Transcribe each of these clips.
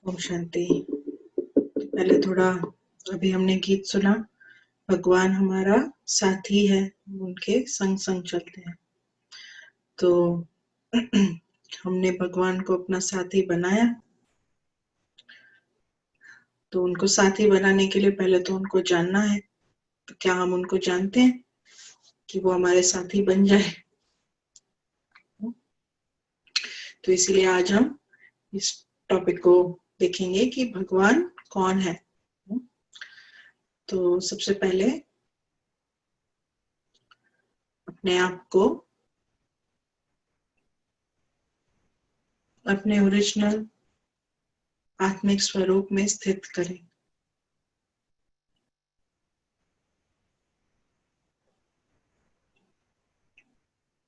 ओम शांति। पहले थोड़ा अभी हमने गीत सुना, भगवान हमारा साथी है, उनके संग संग चलते हैं। तो हमने भगवान को अपना साथी बनाया, तो उनको साथी बनाने के लिए पहले तो उनको जानना है। तो क्या हम उनको जानते हैं कि वो हमारे साथी बन जाए? तो इसीलिए आज हम इस टॉपिक को देखेंगे कि भगवान कौन है। तो सबसे पहले अपने आप को अपने ओरिजिनल आत्मिक स्वरूप में स्थित करें।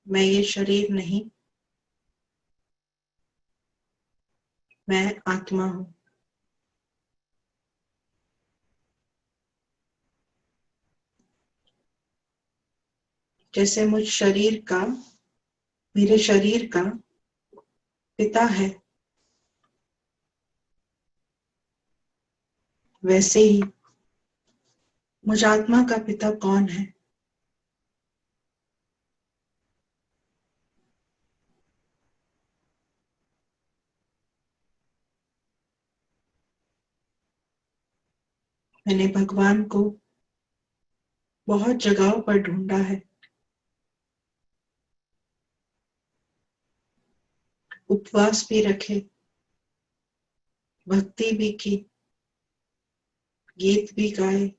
मैं ये शरीर नहीं, मैं आत्मा हूं। जैसे मेरे शरीर का पिता है, वैसे ही मुझ आत्मा का पिता कौन है? मैंने भगवान को बहुत जगहों पर ढूंढा है, उपवास भी रखे, भक्ति भी की, गीत भी गाए,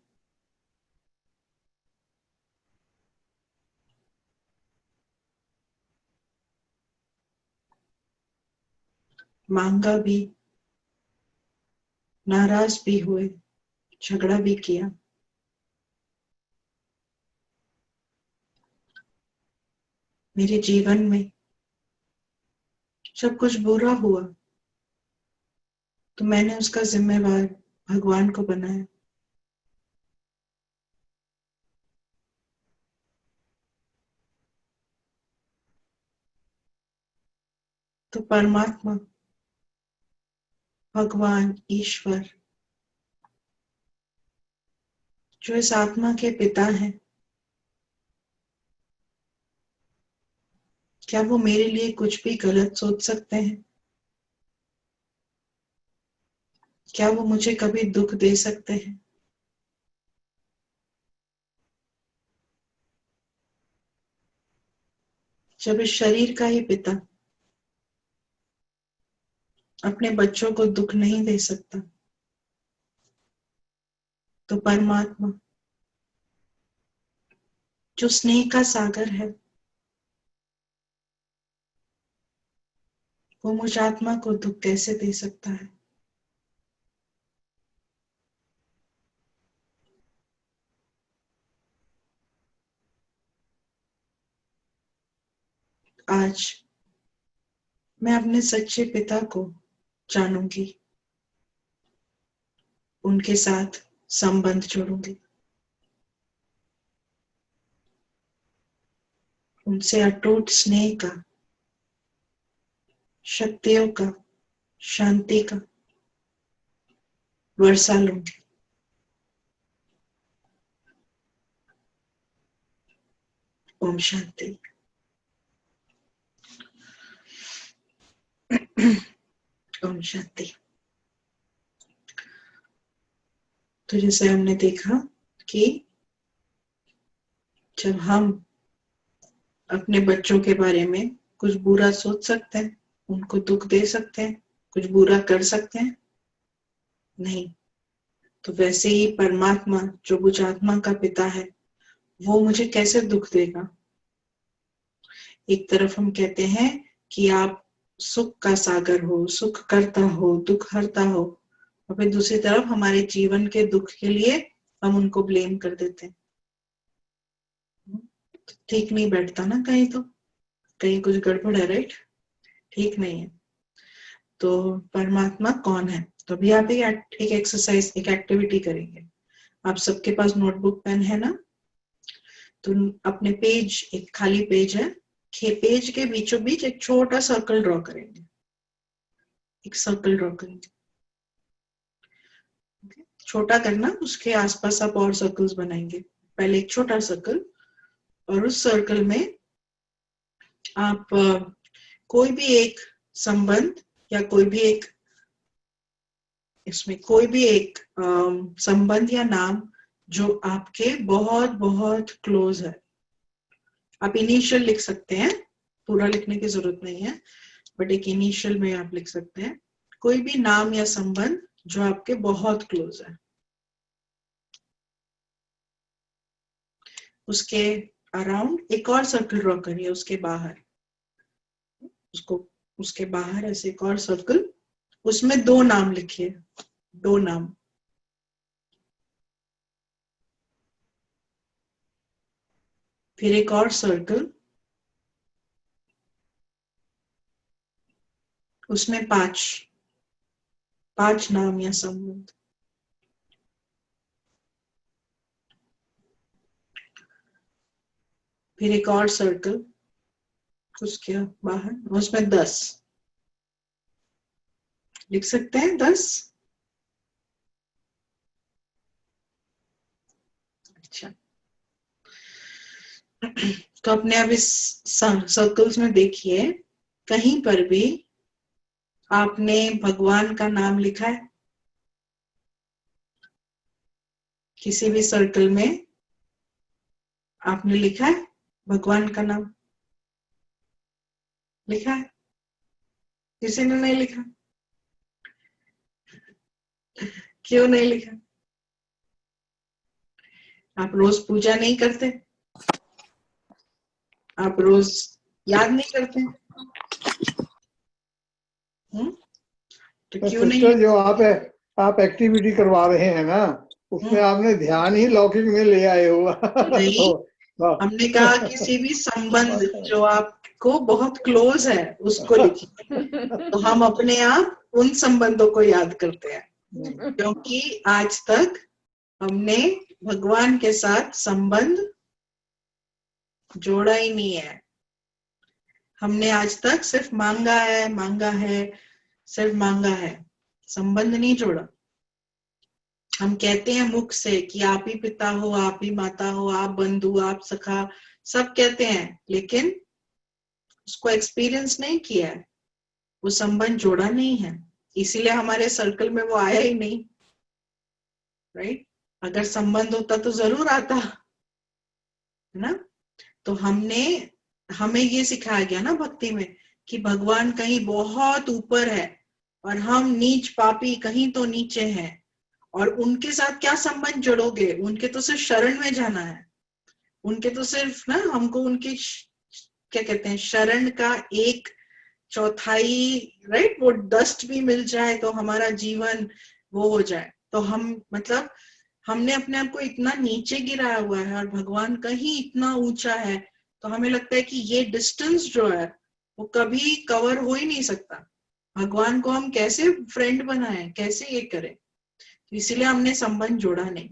मांगा भी, नाराज भी हुए, झगड़ा भी किया। मेरे जीवन में जब कुछ बुरा हुआ तो मैंने उसका जिम्मेवार भगवान को बनाया। तो परमात्मा, भगवान, ईश्वर, जो इस आत्मा के पिता हैं, क्या वो मेरे लिए कुछ भी गलत सोच सकते हैं? क्या वो मुझे कभी दुख दे सकते हैं? जब इस शरीर का ही पिता अपने बच्चों को दुख नहीं दे सकता, तो परमात्मा, जो स्नेह का सागर है, वो मुझ आत्मा को दुख कैसे दे सकता है? आज मैं अपने सच्चे पिता को जानूंगी, उनके साथ संबंध जोड़ूंगी, उनसे अटूट स्नेह का, शक्तियों का, शांति का वर्षा लूंगी। ओम शांति। ओम शांति। तो जैसे हमने देखा कि जब हम अपने बच्चों के बारे में कुछ बुरा सोच सकते हैं, उनको दुख दे सकते हैं, कुछ बुरा कर सकते हैं? नहीं। तो वैसे ही परमात्मा, जो मुझ आत्मा का पिता है, वो मुझे कैसे दुख देगा? एक तरफ हम कहते हैं कि आप सुख का सागर हो, सुख करता हो, दुख हरता हो, और फिर दूसरी तरफ हमारे जीवन के दुख के लिए हम उनको ब्लेम कर देते हैं। ठीक नहीं बैठता ना, कहीं कुछ गड़बड़ है, राइट? ठीक नहीं है। तो परमात्मा कौन है? तो अभी आप एक एक्सरसाइज, एक एक्टिविटी करेंगे। आप सबके पास नोटबुक पेन है ना? तो अपने पेज, एक खाली पेज है, पेज के बीचों बीच एक छोटा सर्कल ड्रॉ करेंगे, एक सर्कल ड्रॉ करेंगे। छोटा करना, उसके आसपास आप और सर्कल्स बनाएंगे। पहले एक छोटा सर्कल, और उस सर्कल में आप कोई भी एक संबंध या कोई भी एक, इसमें कोई भी एक संबंध या नाम जो आपके बहुत बहुत क्लोज है, आप इनिशियल लिख सकते हैं, पूरा लिखने की जरूरत नहीं है, बट एक इनिशियल में आप लिख सकते हैं कोई भी नाम या संबंध जो आपके बहुत क्लोज है। उसके अराउंड एक और सर्कल ड्रॉ करिए, उसके बाहर, उसके बाहर ऐसे एक और सर्कल, उसमें 2 नाम लिखिए, 2 नाम। फिर एक और सर्कल, उसमें 5 नाम या संबंध। फिर एक और सर्कल उसके बाहर, उसमें 10 लिख सकते हैं, 10। अच्छा, तो अपने अब इस सर्कल्स में देखिए, कहीं पर भी आपने भगवान का नाम लिखा है? किसी भी सर्कल में आपने लिखा है भगवान का नाम? लिखा है? किसी ने नहीं लिखा? क्यों नहीं लिखा? आप रोज पूजा नहीं करते? आप रोज याद नहीं करते? तो क्यों नहीं? जो आप एक्टिविटी करवा रहे हैं ना, उसमें आपने ध्यान ही लौकिक में ले आए हो। नहीं, हमने कहा किसी भी संबंध जो आपको बहुत क्लोज है उसको लिखिए। तो हम अपने आप उन संबंधों को याद करते हैं, क्योंकि आज तक हमने भगवान के साथ संबंध जोड़ा ही नहीं है। हमने आज तक सिर्फ मांगा है, सिर्फ मांगा है, संबंध नहीं जोड़ा। हम कहते हैं मुख से कि आप ही पिता हो, आप ही माता हो, आप बंधु, आप सखा, सब कहते हैं, लेकिन उसको एक्सपीरियंस नहीं किया है, वो संबंध जोड़ा नहीं है, इसीलिए हमारे सर्कल में वो आया ही नहीं। राइट? अगर संबंध होता तो जरूर आता, है ना? तो हमें ये सिखाया गया ना भक्ति में कि भगवान कहीं बहुत ऊपर है और हम नीच पापी कहीं तो नीचे हैं, और उनके साथ क्या संबंध जोड़ोगे? उनके तो सिर्फ शरण में जाना है, उनके तो सिर्फ ना हमको उनकी क्या कहते हैं, शरण का 1/4, राइट, वो डस्ट भी मिल जाए तो हमारा जीवन वो हो जाए। तो हम मतलब हमने अपने आप को इतना नीचे गिराया हुआ है और भगवान कहीं इतना ऊंचा है, तो हमें लगता है कि ये डिस्टेंस जो है वो कभी कवर हो ही नहीं सकता। भगवान को हम कैसे फ्रेंड बनाएं, कैसे ये करें? इसीलिए हमने संबंध जोड़ा नहीं।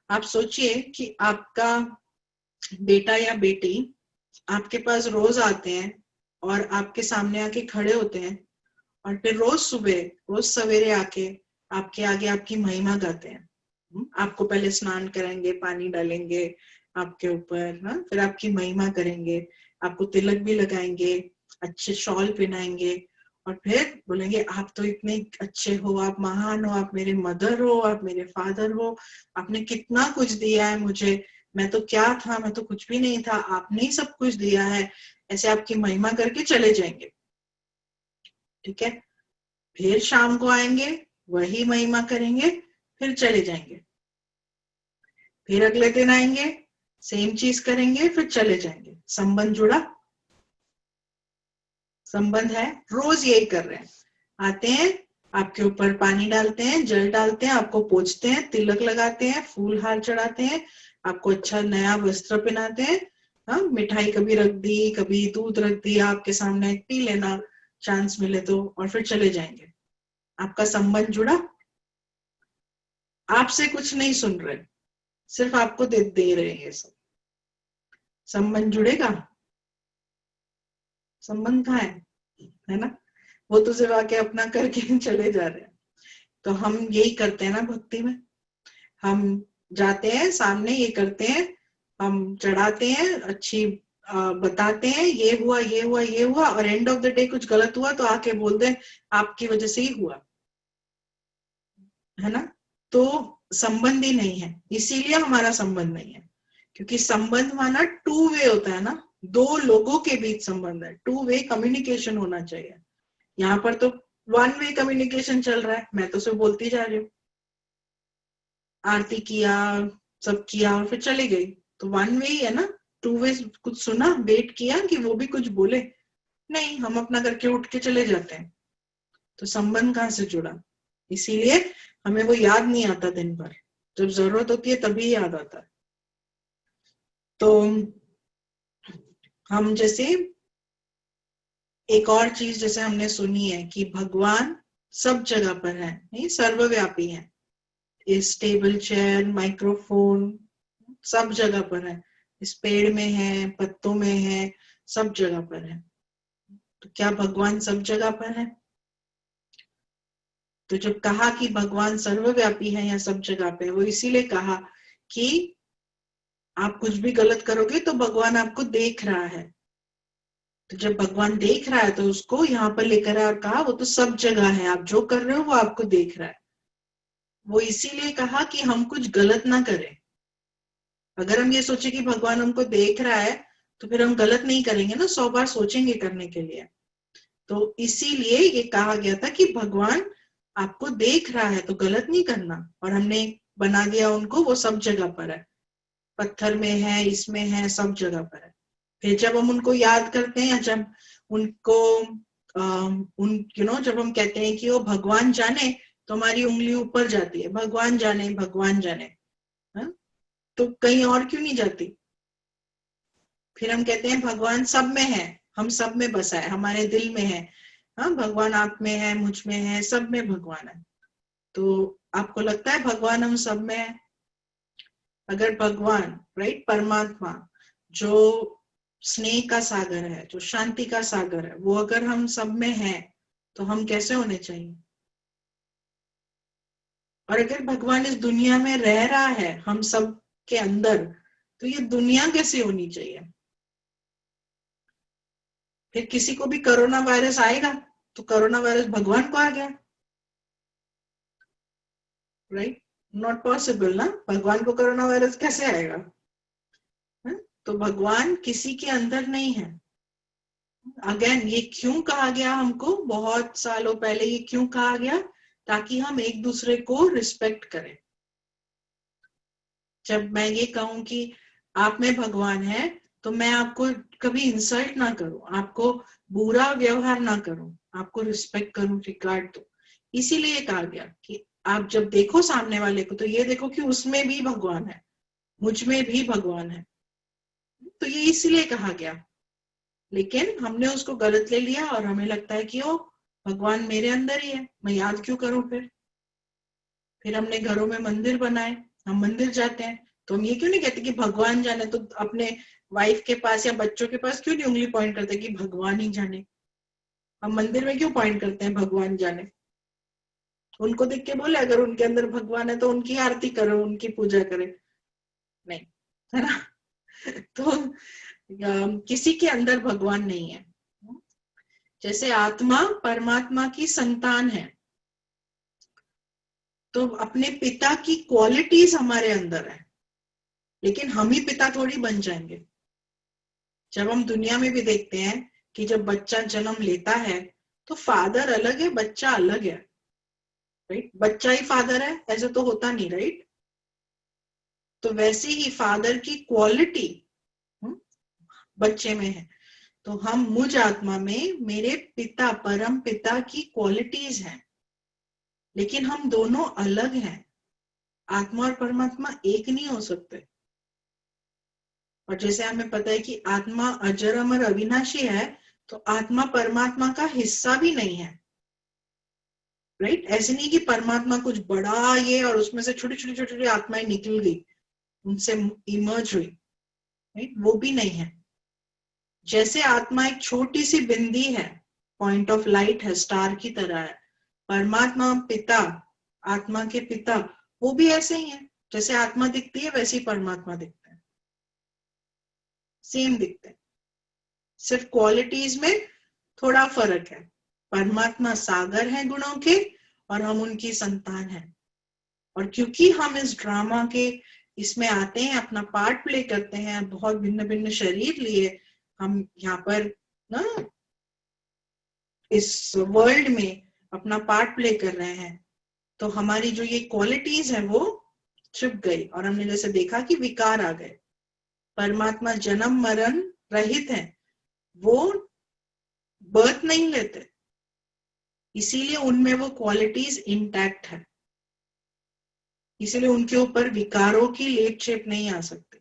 आप सोचिए कि आपका बेटा या बेटी आपके पास रोज आते हैं और आपके सामने आके खड़े होते हैं, और फिर रोज सुबह, रोज सवेरे आके आपके आगे आपकी महिमा गाते हैं। आपको पहले स्नान कराएंगे, पानी डालेंगे आपके ऊपर ना, फिर आपकी महिमा करेंगे, आपको तिलक भी लगाएंगे, अच्छे शॉल पहनाएंगे, और फिर बोलेंगे आप तो इतने अच्छे हो, आप महान हो, आप मेरे मदर हो, आप मेरे फादर हो, आपने कितना कुछ दिया है मुझे, मैं तो क्या था, मैं तो कुछ भी नहीं था, आपने ही सब कुछ दिया है। ऐसे आपकी महिमा करके चले जाएंगे। ठीक है? फिर शाम को आएंगे, वही महिमा करेंगे, फिर चले जाएंगे। फिर अगले दिन आएंगे, सेम चीज करेंगे, फिर चले जाएंगे। संबंध जुड़ा? संबंध है, रोज यही कर रहे हैं। आते हैं, आपके ऊपर पानी डालते हैं, जल डालते हैं, आपको पोंछते हैं, तिलक लगाते हैं, फूल हार चढ़ाते हैं, आपको अच्छा नया वस्त्र पहनाते हैं, हाँ, मिठाई कभी रख दी, कभी दूध रख दिया आपके सामने, पी लेना चांस मिले तो, और फिर चले जाएंगे। आपका संबंध जुड़ा? आपसे कुछ नहीं सुन रहे, सिर्फ आपको दे रहे हैं ये सब। संबंध जुड़ेगा? संबंध कहाँ है ना? वो तो सिर्फ आके अपना करके चले जा रहे हैं। तो हम यही करते हैं ना भक्ति में, हम जाते हैं सामने, ये करते हैं, हम चढ़ाते हैं, अच्छी बताते हैं ये हुआ ये हुआ ये हुआ, और एंड ऑफ द डे कुछ गलत हुआ तो आके बोल दे आपकी वजह से ही हुआ, है ना। तो संबंध ही नहीं है, इसीलिए हमारा संबंध नहीं है, क्योंकि संबंध माना टू वे होता है ना, दो लोगों के बीच संबंध है, टू वे कम्युनिकेशन होना चाहिए। यहाँ पर तो वन वे कम्युनिकेशन चल रहा है, मैं तो सिर्फ बोलती जा रही हूँ, आरती किया, सब किया और फिर चली गई, तो वन वे ही है ना। टू वे कुछ सुना, वेट किया कि वो भी कुछ बोले, नहीं, हम अपना करके उठ के चले जाते हैं, तो संबंध कहाँ से जुड़ा। इसीलिए हमें वो याद नहीं आता दिन भर, जब जरूरत होती है तभी याद आता है। तो हम जैसे एक और चीज जैसे हमने सुनी है कि भगवान सब जगह पर है, नहीं, सर्वव्यापी है, इस टेबल चेयर माइक्रोफोन सब जगह पर है, इस पेड़ में है, पत्तों में है, सब जगह पर है। तो क्या भगवान सब जगह पर है? तो जब कहा कि भगवान सर्वव्यापी है या सब जगह पे, वो इसीलिए कहा कि आप कुछ भी गलत करोगे तो भगवान आपको देख रहा है। तो जब भगवान देख रहा है तो उसको यहाँ पर लेकर आया और कहा वो तो सब जगह है, आप जो कर रहे हो वो आपको देख रहा है। वो इसीलिए कहा कि हम कुछ गलत ना करें। अगर हम ये सोचे कि भगवान हमको देख रहा है तो फिर हम गलत नहीं करेंगे ना, 100 बार सोचेंगे करने के लिए। तो इसीलिए ये कहा गया था कि भगवान आपको देख रहा है तो गलत नहीं करना, और हमने बना दिया उनको वो सब जगह पर है, पत्थर में है, इसमें है, सब जगह पर है। फिर जब हम उनको याद करते हैं या जब उनको जब हम कहते हैं कि वो भगवान जाने, तो हमारी उंगली ऊपर जाती है, भगवान जाने भगवान जाने, है? तो कहीं और क्यों नहीं जाती? फिर हम कहते हैं भगवान सब में है, हम सब में बसा है, हमारे दिल में है, हाँ, भगवान आप में है, मुझ में है, सब में भगवान है। तो आपको लगता है भगवान हम सब में है? अगर भगवान, राइट, परमात्मा जो स्नेह का सागर है, जो शांति का सागर है, वो अगर हम सब में है तो हम कैसे होने चाहिए? और अगर भगवान इस दुनिया में रह रहा है हम सब के अंदर, तो ये दुनिया कैसे होनी चाहिए? फिर किसी को भी कोरोना वायरस आएगा तो कोरोना वायरस भगवान को आ गया, राइट? नॉट पॉसिबल ना, भगवान को कोरोना वायरस कैसे आएगा? है? तो भगवान किसी के अंदर नहीं है। अगेन ये क्यों कहा गया हमको, बहुत सालों पहले ये क्यों कहा गया? ताकि हम एक दूसरे को रिस्पेक्ट करें। जब मैं ये कहूं कि आप में भगवान है तो मैं आपको कभी इंसल्ट ना करूं, आपको बुरा व्यवहार ना करूं, आपको रिस्पेक्ट करूं, रिगार्ड दो। इसीलिए कहा गया कि आप जब देखो सामने वाले को तो ये देखो कि उसमें भी भगवान है, मुझ में भी भगवान है। तो ये इसीलिए कहा गया, लेकिन हमने उसको गलत ले लिया और हमें लगता है कि ओ भगवान मेरे अंदर ही है, मैं याद क्यों करूं? फिर हमने घरों में मंदिर बनाए, हम मंदिर जाते हैं, तो हम ये क्यों नहीं कहते कि भगवान जाने, तो अपने वाइफ के पास या बच्चों के पास क्यों नहीं उंगली पॉइंट करते कि भगवान ही जाने? हम मंदिर में क्यों पॉइंट करते हैं भगवान जाने? उनको देख के बोले अगर उनके अंदर भगवान है तो उनकी आरती करो, उनकी पूजा करे, नहीं, है ना? तो किसी के अंदर भगवान नहीं है। जैसे आत्मा परमात्मा की संतान है, तो अपने पिता की क्वालिटीज हमारे अंदर है, लेकिन हम ही पिता थोड़ी बन जाएंगे। जब हम दुनिया में भी देखते हैं कि जब बच्चा जन्म लेता है तो फादर अलग है, बच्चा अलग है, राइट? बच्चा ही फादर है ऐसे तो होता नहीं, राइट? तो वैसे ही फादर की क्वालिटी बच्चे में है, तो हम मुझ आत्मा में मेरे पिता परम पिता की क्वालिटीज हैं, लेकिन हम दोनों अलग हैं। आत्मा और परमात्मा एक नहीं हो सकते। और जैसे हमें पता है कि आत्मा अजर अमर अविनाशी है, तो आत्मा परमात्मा का हिस्सा भी नहीं है, राइट? ऐसे नहीं कि परमात्मा कुछ बड़ा ये और उसमें से छोटी छोटी छोटी छोटी आत्माएं निकल गई, उनसे इमर्ज हुई, राइट? वो भी नहीं है। जैसे आत्मा एक छोटी सी बिंदी है, पॉइंट ऑफ लाइट है, स्टार की तरह है, परमात्मा पिता आत्मा के पिता, वो भी ऐसे ही है। जैसे आत्मा दिखती है वैसे ही परमात्मा दिखता है, सेम दिखते हैं, सिर्फ क्वालिटीज में थोड़ा फर्क है। परमात्मा सागर है गुणों के और हम उनकी संतान हैं। और क्योंकि हम इस ड्रामा के इसमें आते हैं, अपना पार्ट प्ले करते हैं, बहुत भिन्न भिन्न शरीर लिए हम यहाँ पर ना इस वर्ल्ड में अपना पार्ट प्ले कर रहे हैं, तो हमारी जो ये क्वालिटीज है वो छुप गई और हमने जैसे देखा कि विकार आ गए। परमात्मा जन्म मरण रहित है, वो बर्थ नहीं लेते, इसीलिए उनमें वो क्वालिटीज इंटैक्ट है, इसीलिए उनके ऊपर विकारों की लेप छेप नहीं आ सकती,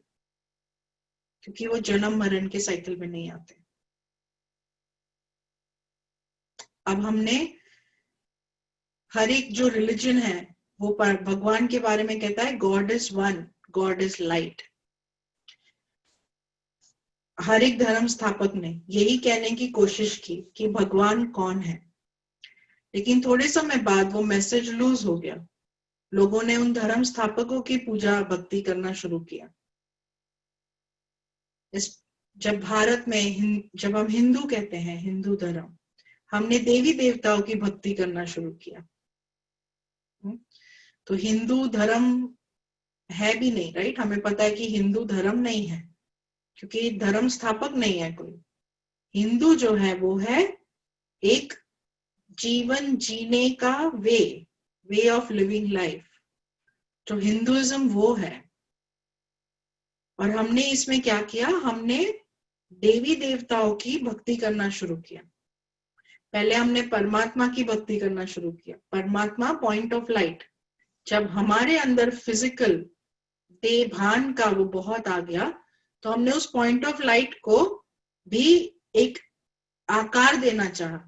क्योंकि वो जन्म मरण के साइकिल में नहीं आते। अब हमने हर एक जो रिलीजन है वो भगवान के बारे में कहता है God is one, God is light. हर एक धर्म स्थापक ने यही कहने की कोशिश की कि भगवान कौन है, लेकिन थोड़े समय बाद वो मैसेज लूज हो गया। लोगों ने उन धर्म स्थापकों की पूजा भक्ति करना शुरू किया। जब भारत में जब हम हिंदू कहते हैं, हिंदू धर्म, हमने देवी देवताओं की भक्ति करना शुरू किया। तो हिंदू धर्म है भी नहीं, राइट? हमें पता है कि हिंदू धर्म नहीं है, क्योंकि धर्म स्थापक नहीं है कोई। हिंदू जो है वो है एक जीवन जीने का वे ऑफ लिविंग लाइफ, जो हिंदुइज्म वो है। और हमने इसमें क्या किया, हमने देवी देवताओं की भक्ति करना शुरू किया। पहले हमने परमात्मा की भक्ति करना शुरू किया। परमात्मा पॉइंट ऑफ लाइट, जब हमारे अंदर फिजिकल देह भान का वो बहुत आ गया, तो हमने उस पॉइंट ऑफ लाइट को भी एक आकार देना चाहा,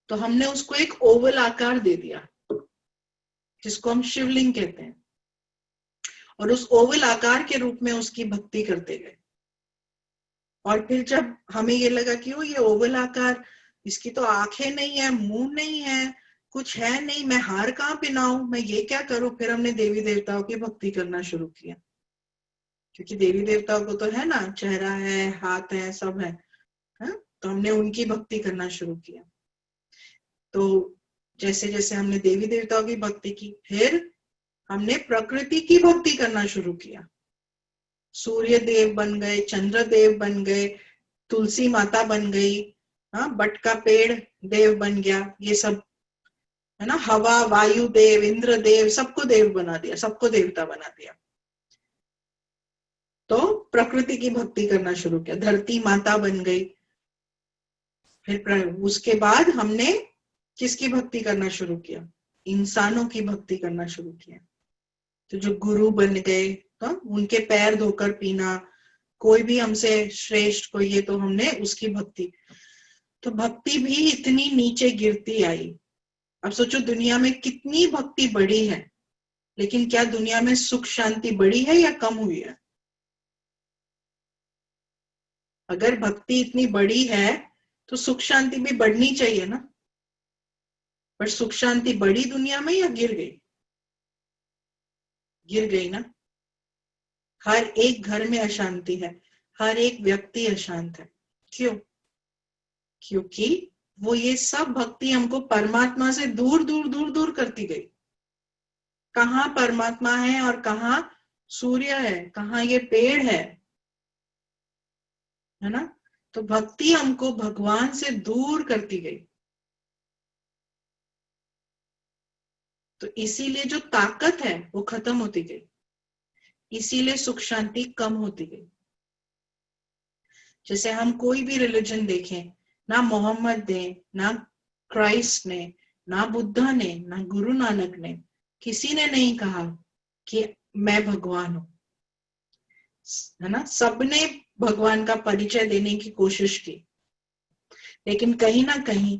तो हमने उसको एक ओवल आकार दे दिया, जिसको हम शिवलिंग कहते हैं, और उस ओवल आकार के रूप में उसकी भक्ति करते गए। और फिर जब हमें ये लगा कि वो ये ओवल आकार, इसकी तो आंखें नहीं है, मुंह नहीं है, कुछ है नहीं, मैं हार कहाँ पहनाऊं, मैं ये क्या करूं, फिर हमने देवी देवताओं की भक्ति करना शुरू किया। क्योंकि देवी देवताओं को तो है ना, चेहरा है, हाथ है, सब है, तो हमने उनकी भक्ति करना शुरू किया। तो जैसे जैसे हमने देवी देवताओं की भक्ति की, फिर हमने प्रकृति की भक्ति करना शुरू किया। सूर्य देव बन गए, चंद्र देव बन गए, तुलसी माता बन गई, बट का पेड़ देव बन गया, ये सब है ना, हवा, वायु देव, इंद्र देव, सबको देव बना दिया, सबको देवता बना दिया। तो प्रकृति की भक्ति करना शुरू किया, धरती माता बन गई। फिर उसके बाद हमने किसकी भक्ति करना शुरू किया, इंसानों की भक्ति करना शुरू किया। तो जो गुरु बन गए, तो उनके पैर धोकर पीना, कोई भी हमसे श्रेष्ठ कोई, ये तो हमने उसकी भक्ति। तो भक्ति भी इतनी नीचे गिरती आई। अब सोचो दुनिया में कितनी भक्ति बढ़ी है, लेकिन क्या दुनिया में सुख शांति बढ़ी है या कम हुई है? अगर भक्ति इतनी बड़ी है तो सुख शांति भी बढ़नी चाहिए ना। पर सुख शांति बढ़ी दुनिया में या गिर गई? गिर गई ना। हर एक घर में अशांति है, हर एक व्यक्ति अशांत है। क्यों? क्योंकि वो ये सब भक्ति हमको परमात्मा से दूर दूर दूर दूर करती गई। कहाँ परमात्मा है और कहाँ सूर्य है, कहाँ ये पेड़ है ना? तो भक्ति हमको भगवान से दूर करती गई। तो इसीलिए जो ताकत है वो खत्म होती गई, इसीलिए सुख शांति कम होती गई। जैसे हम कोई भी रिलीजन देखें, ना मोहम्मद ने, ना क्राइस्ट ने, ना बुद्धा ने, ना गुरु नानक ने, किसी ने नहीं कहा कि मैं भगवान हूं, है ना? सबने भगवान का परिचय देने की कोशिश की, लेकिन कहीं ना कहीं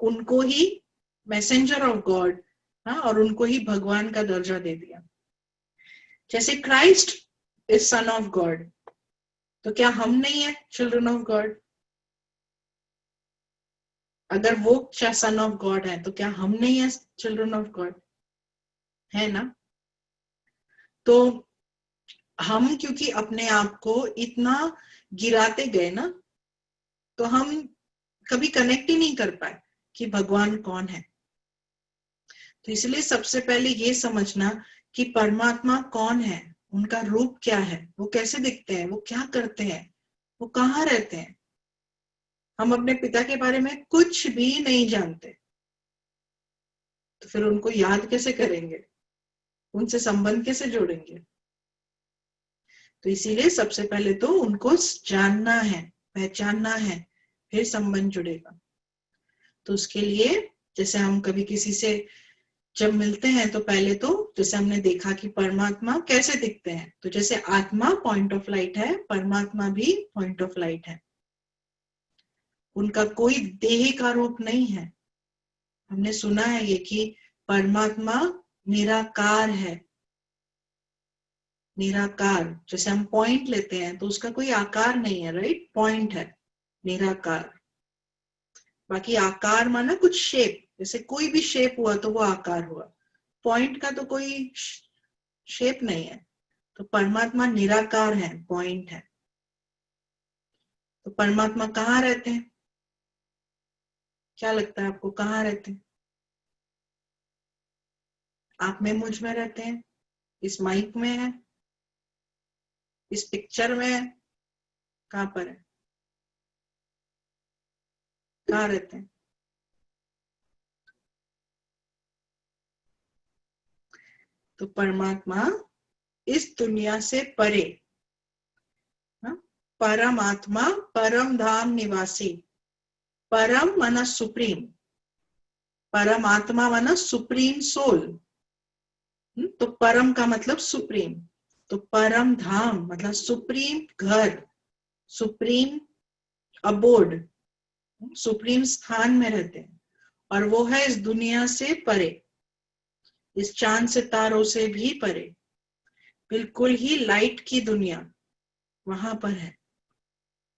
उनको ही मैसेंजर ऑफ गॉड और उनको ही भगवान का दर्जा दे दिया। जैसे Christ is son of God, तो क्या हम नहीं है चिल्ड्रन ऑफ गॉड? अगर वो सन ऑफ गॉड है तो क्या हम नहीं है चिल्ड्रन ऑफ गॉड? है ना। तो हम क्योंकि अपने आप को इतना गिराते गए ना, तो हम कभी कनेक्ट ही नहीं कर पाए कि भगवान कौन है। तो इसलिए सबसे पहले ये समझना कि परमात्मा कौन है, उनका रूप क्या है, वो कैसे दिखते हैं, वो क्या करते हैं, वो कहाँ रहते हैं। हम अपने पिता के बारे में कुछ भी नहीं जानते, तो फिर उनको याद कैसे करेंगे, उनसे संबंध कैसे जोड़ेंगे। तो इसीलिए सबसे पहले तो उनको जानना है, पहचानना है, फिर संबंध जुड़ेगा। तो उसके लिए जैसे हम कभी किसी से जब मिलते हैं तो पहले तो जैसे हमने देखा कि परमात्मा कैसे दिखते हैं, तो जैसे आत्मा पॉइंट ऑफ लाइट है, परमात्मा भी पॉइंट ऑफ लाइट है। उनका कोई देह का रूप नहीं है। हमने सुना है ये कि परमात्मा निराकार है। निराकार, जैसे हम पॉइंट लेते हैं तो उसका कोई आकार नहीं है, राइट, पॉइंट है, निराकार। बाकी आकार माना कुछ शेप, जैसे कोई भी शेप हुआ तो वो आकार हुआ, पॉइंट का तो कोई शेप नहीं है। तो परमात्मा निराकार है, पॉइंट है। तो परमात्मा कहाँ रहते हैं, क्या लगता है आपको, कहाँ रहते हैं? आप में, मुझ में रहते हैं, इस माइक में है, इस पिक्चर में है, कहाँ पर है, कहाँ रहते हैं? तो परमात्मा इस दुनिया से परे, परमात्मा परम धाम निवासी। परम माना सुप्रीम, परमात्मा माना सुप्रीम सोल। तो परम का मतलब सुप्रीम, तो परम धाम मतलब सुप्रीम घर, सुप्रीम अबोर्ड, सुप्रीम स्थान में रहते हैं। और वो है इस दुनिया से परे, इस चांद सितारों से भी परे, बिल्कुल ही लाइट की दुनिया वहां पर है।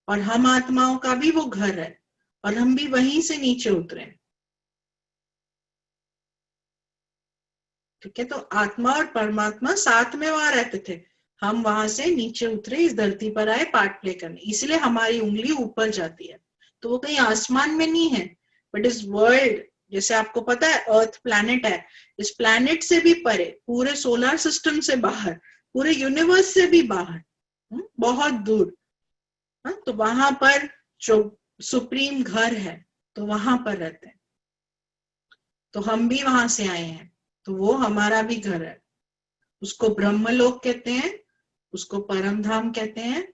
और हम आत्माओं का भी वो घर है, और हम भी वहीं से नीचे उतरे। ठीक है, तो आत्मा और परमात्मा साथ में वहां रहते थे, हम वहां से नीचे उतरे, इस धरती पर आए पार्ट प्ले करने, इसलिए हमारी उंगली ऊपर जाती है। तो वो कहीं आसमान में नहीं है, बट इस वर्ल्ड, जैसे आपको पता है अर्थ प्लैनेट है, इस प्लैनेट से भी परे, पूरे सोलर सिस्टम से बाहर, पूरे यूनिवर्स से भी बाहर, बहुत दूर। तो वहां पर जो सुप्रीम घर है, तो वहां पर रहते हैं। तो हम भी वहां से आए हैं, तो वो हमारा भी घर है। उसको ब्रह्मलोक कहते हैं, उसको परम धाम कहते हैं,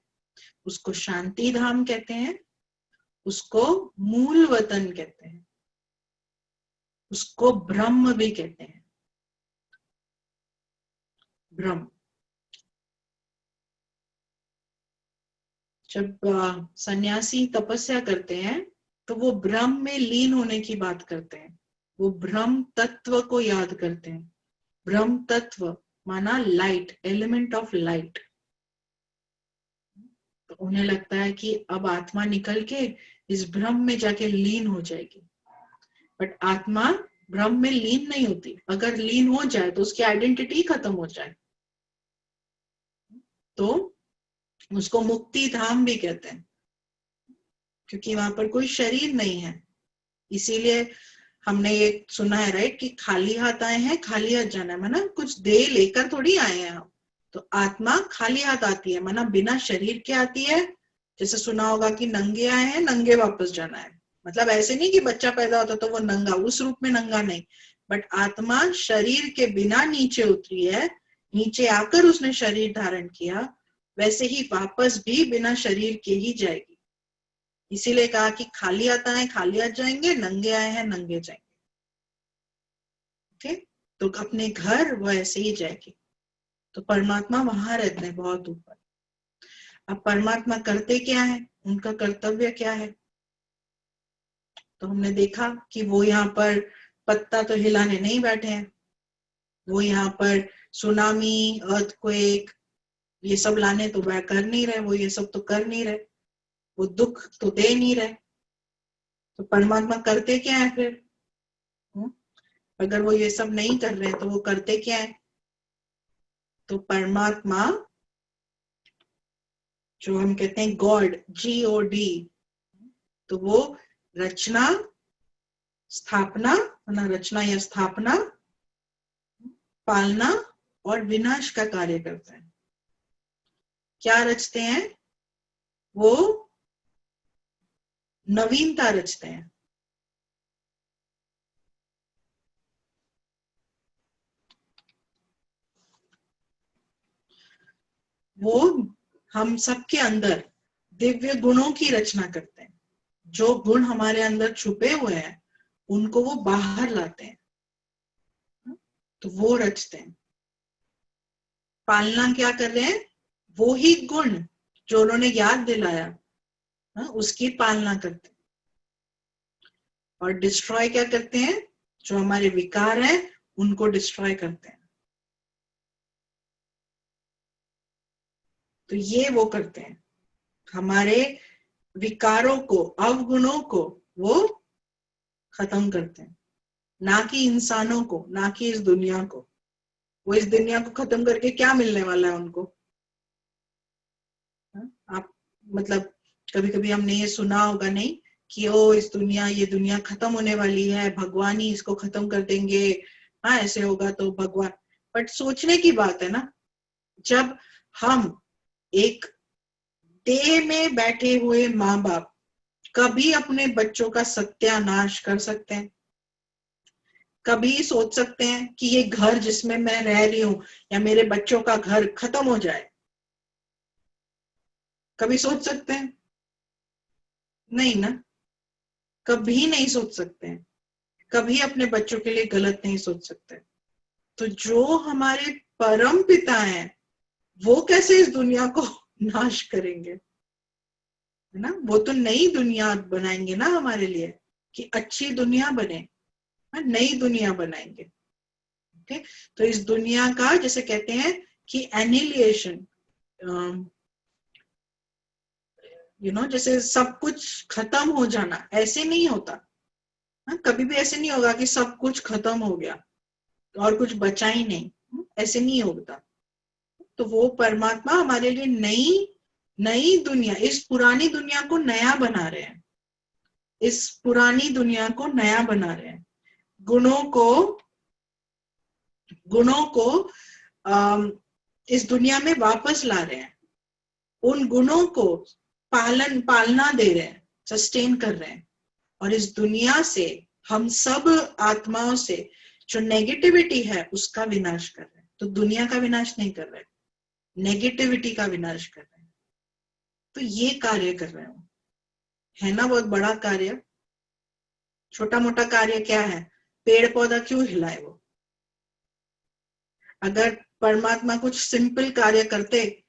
उसको शांति धाम कहते हैं, उसको मूल वतन कहते हैं, उसको ब्रह्म भी कहते हैं। ब्रह्म, जब सन्यासी तपस्या करते हैं तो वो ब्रह्म में लीन होने की बात करते हैं, वो ब्रह्म तत्व को याद करते हैं। ब्रह्म तत्व माना लाइट, एलिमेंट ऑफ लाइट। तो उन्हें लगता है कि अब आत्मा निकल के इस ब्रह्म में जाके लीन हो जाएगी, बट आत्मा ब्रह्म में लीन नहीं होती। अगर लीन हो जाए तो उसकी आइडेंटिटी खत्म हो जाए, तो उसको मुक्ति धाम भी कहते हैं, क्योंकि वहां पर कोई शरीर नहीं है। इसीलिए हमने ये सुना है, राइट, कि खाली हाथ आए हैं खाली हाथ जाना है, माना कुछ दे लेकर थोड़ी आए हैं हम। तो आत्मा खाली हाथ आती है, माना बिना शरीर के आती है। जैसे सुना होगा कि नंगे आए हैं नंगे वापस जाना है, मतलब ऐसे नहीं कि बच्चा पैदा होता तो वो नंगा, उस रूप में नंगा नहीं, बट आत्मा शरीर के बिना नीचे उतरी है, नीचे आकर उसने शरीर धारण किया, वैसे ही वापस भी बिना शरीर के ही जाएगी। इसीलिए कहा कि खाली हाथ आए खाली हाथ जाएंगे, नंगे आए हैं नंगे जाएंगे। ठीक, तो अपने घर वो ऐसे ही जाएगी। तो परमात्मा वहां रहते हैं, बहुत ऊपर। अब परमात्मा करते क्या है, उनका कर्तव्य क्या है? तो हमने देखा कि वो यहाँ पर पत्ता तो हिलाने नहीं बैठे हैं, वो यहाँ पर सुनामी, अर्थक्वेक, ये सब लाने तो वह कर नहीं रहे, वो ये सब तो कर नहीं रहे, वो दुख तो दे नहीं रहे। तो परमात्मा करते क्या है फिर? अगर वो ये सब नहीं कर रहे हैं तो वो करते क्या है? तो परमात्मा, जो हम कहते हैं गॉड, GOD, तो वो रचना, स्थापना, ना रचना या स्थापना, पालना और विनाश का कार्य करते हैं। क्या रचते हैं? वो नवीनता रचते हैं। वो हम सबके अंदर दिव्य गुणों की रचना करते हैं। जो गुण हमारे अंदर छुपे हुए हैं उनको वो बाहर लाते हैं, तो वो रचते हैं। पालना क्या कर रहे हैं? वो ही गुण जो उन्होंने याद दिलाया, उसकी पालना करते हैं। और डिस्ट्रॉय क्या करते हैं? जो हमारे विकार हैं उनको डिस्ट्रॉय करते हैं। तो ये वो करते हैं, हमारे विकारों को, अवगुणों को वो खत्म करते हैं। ना कि इंसानों को, ना कि इस दुनिया को। वो इस दुनिया को खत्म करके क्या मिलने वाला है उनको? आप मतलब कभी कभी हमने ये सुना होगा नहीं कि ओ इस दुनिया, ये दुनिया खत्म होने वाली है, भगवान ही इसको खत्म कर देंगे, हाँ ऐसे होगा तो भगवान। बट सोचने की बात है ना, जब हम एक देह में बैठे हुए माँ बाप कभी अपने बच्चों का सत्यानाश कर सकते हैं? कभी सोच सकते हैं कि ये घर जिसमें मैं रह रही हूं या मेरे बच्चों का घर खत्म हो जाए? कभी सोच सकते हैं? नहीं ना, कभी नहीं सोच सकते हैं। कभी अपने बच्चों के लिए गलत नहीं सोच सकते। तो जो हमारे परम पिता हैं वो कैसे इस दुनिया को नाश करेंगे? है ना, वो तो नई दुनिया बनाएंगे ना हमारे लिए, कि अच्छी दुनिया बने, नई दुनिया बनाएंगे। ओके, तो इस दुनिया का जैसे कहते हैं कि एनिलिएशन, जैसे सब कुछ खत्म हो जाना, ऐसे नहीं होता। कभी भी ऐसे नहीं होगा कि सब कुछ खत्म हो गया और कुछ बचा ही नहीं, ऐसे नहीं होता। तो वो परमात्मा हमारे लिए नई नई दुनिया, इस पुरानी दुनिया को नया बना रहे हैं। इस पुरानी दुनिया को नया बना रहे हैं। गुणों को इस दुनिया में वापस ला रहे हैं। उन गुणों को पालना दे रहे हैं, सस्टेन कर रहे हैं। और इस दुनिया से, हम सब आत्माओं से जो नेगेटिविटी है उसका विनाश कर रहे हैं। तो दुनिया का विनाश नहीं कर रहे, नेगेटिविटी का विनाश कर रहे हैं। तो ये कार्य कर रहे हो, है ना, बहुत बड़ा कार्य। छोटा मोटा कार्य क्या है? पेड़ पौधा क्यों हिलाए वो? अगर परमात्मा कुछ सिंपल कार्य करते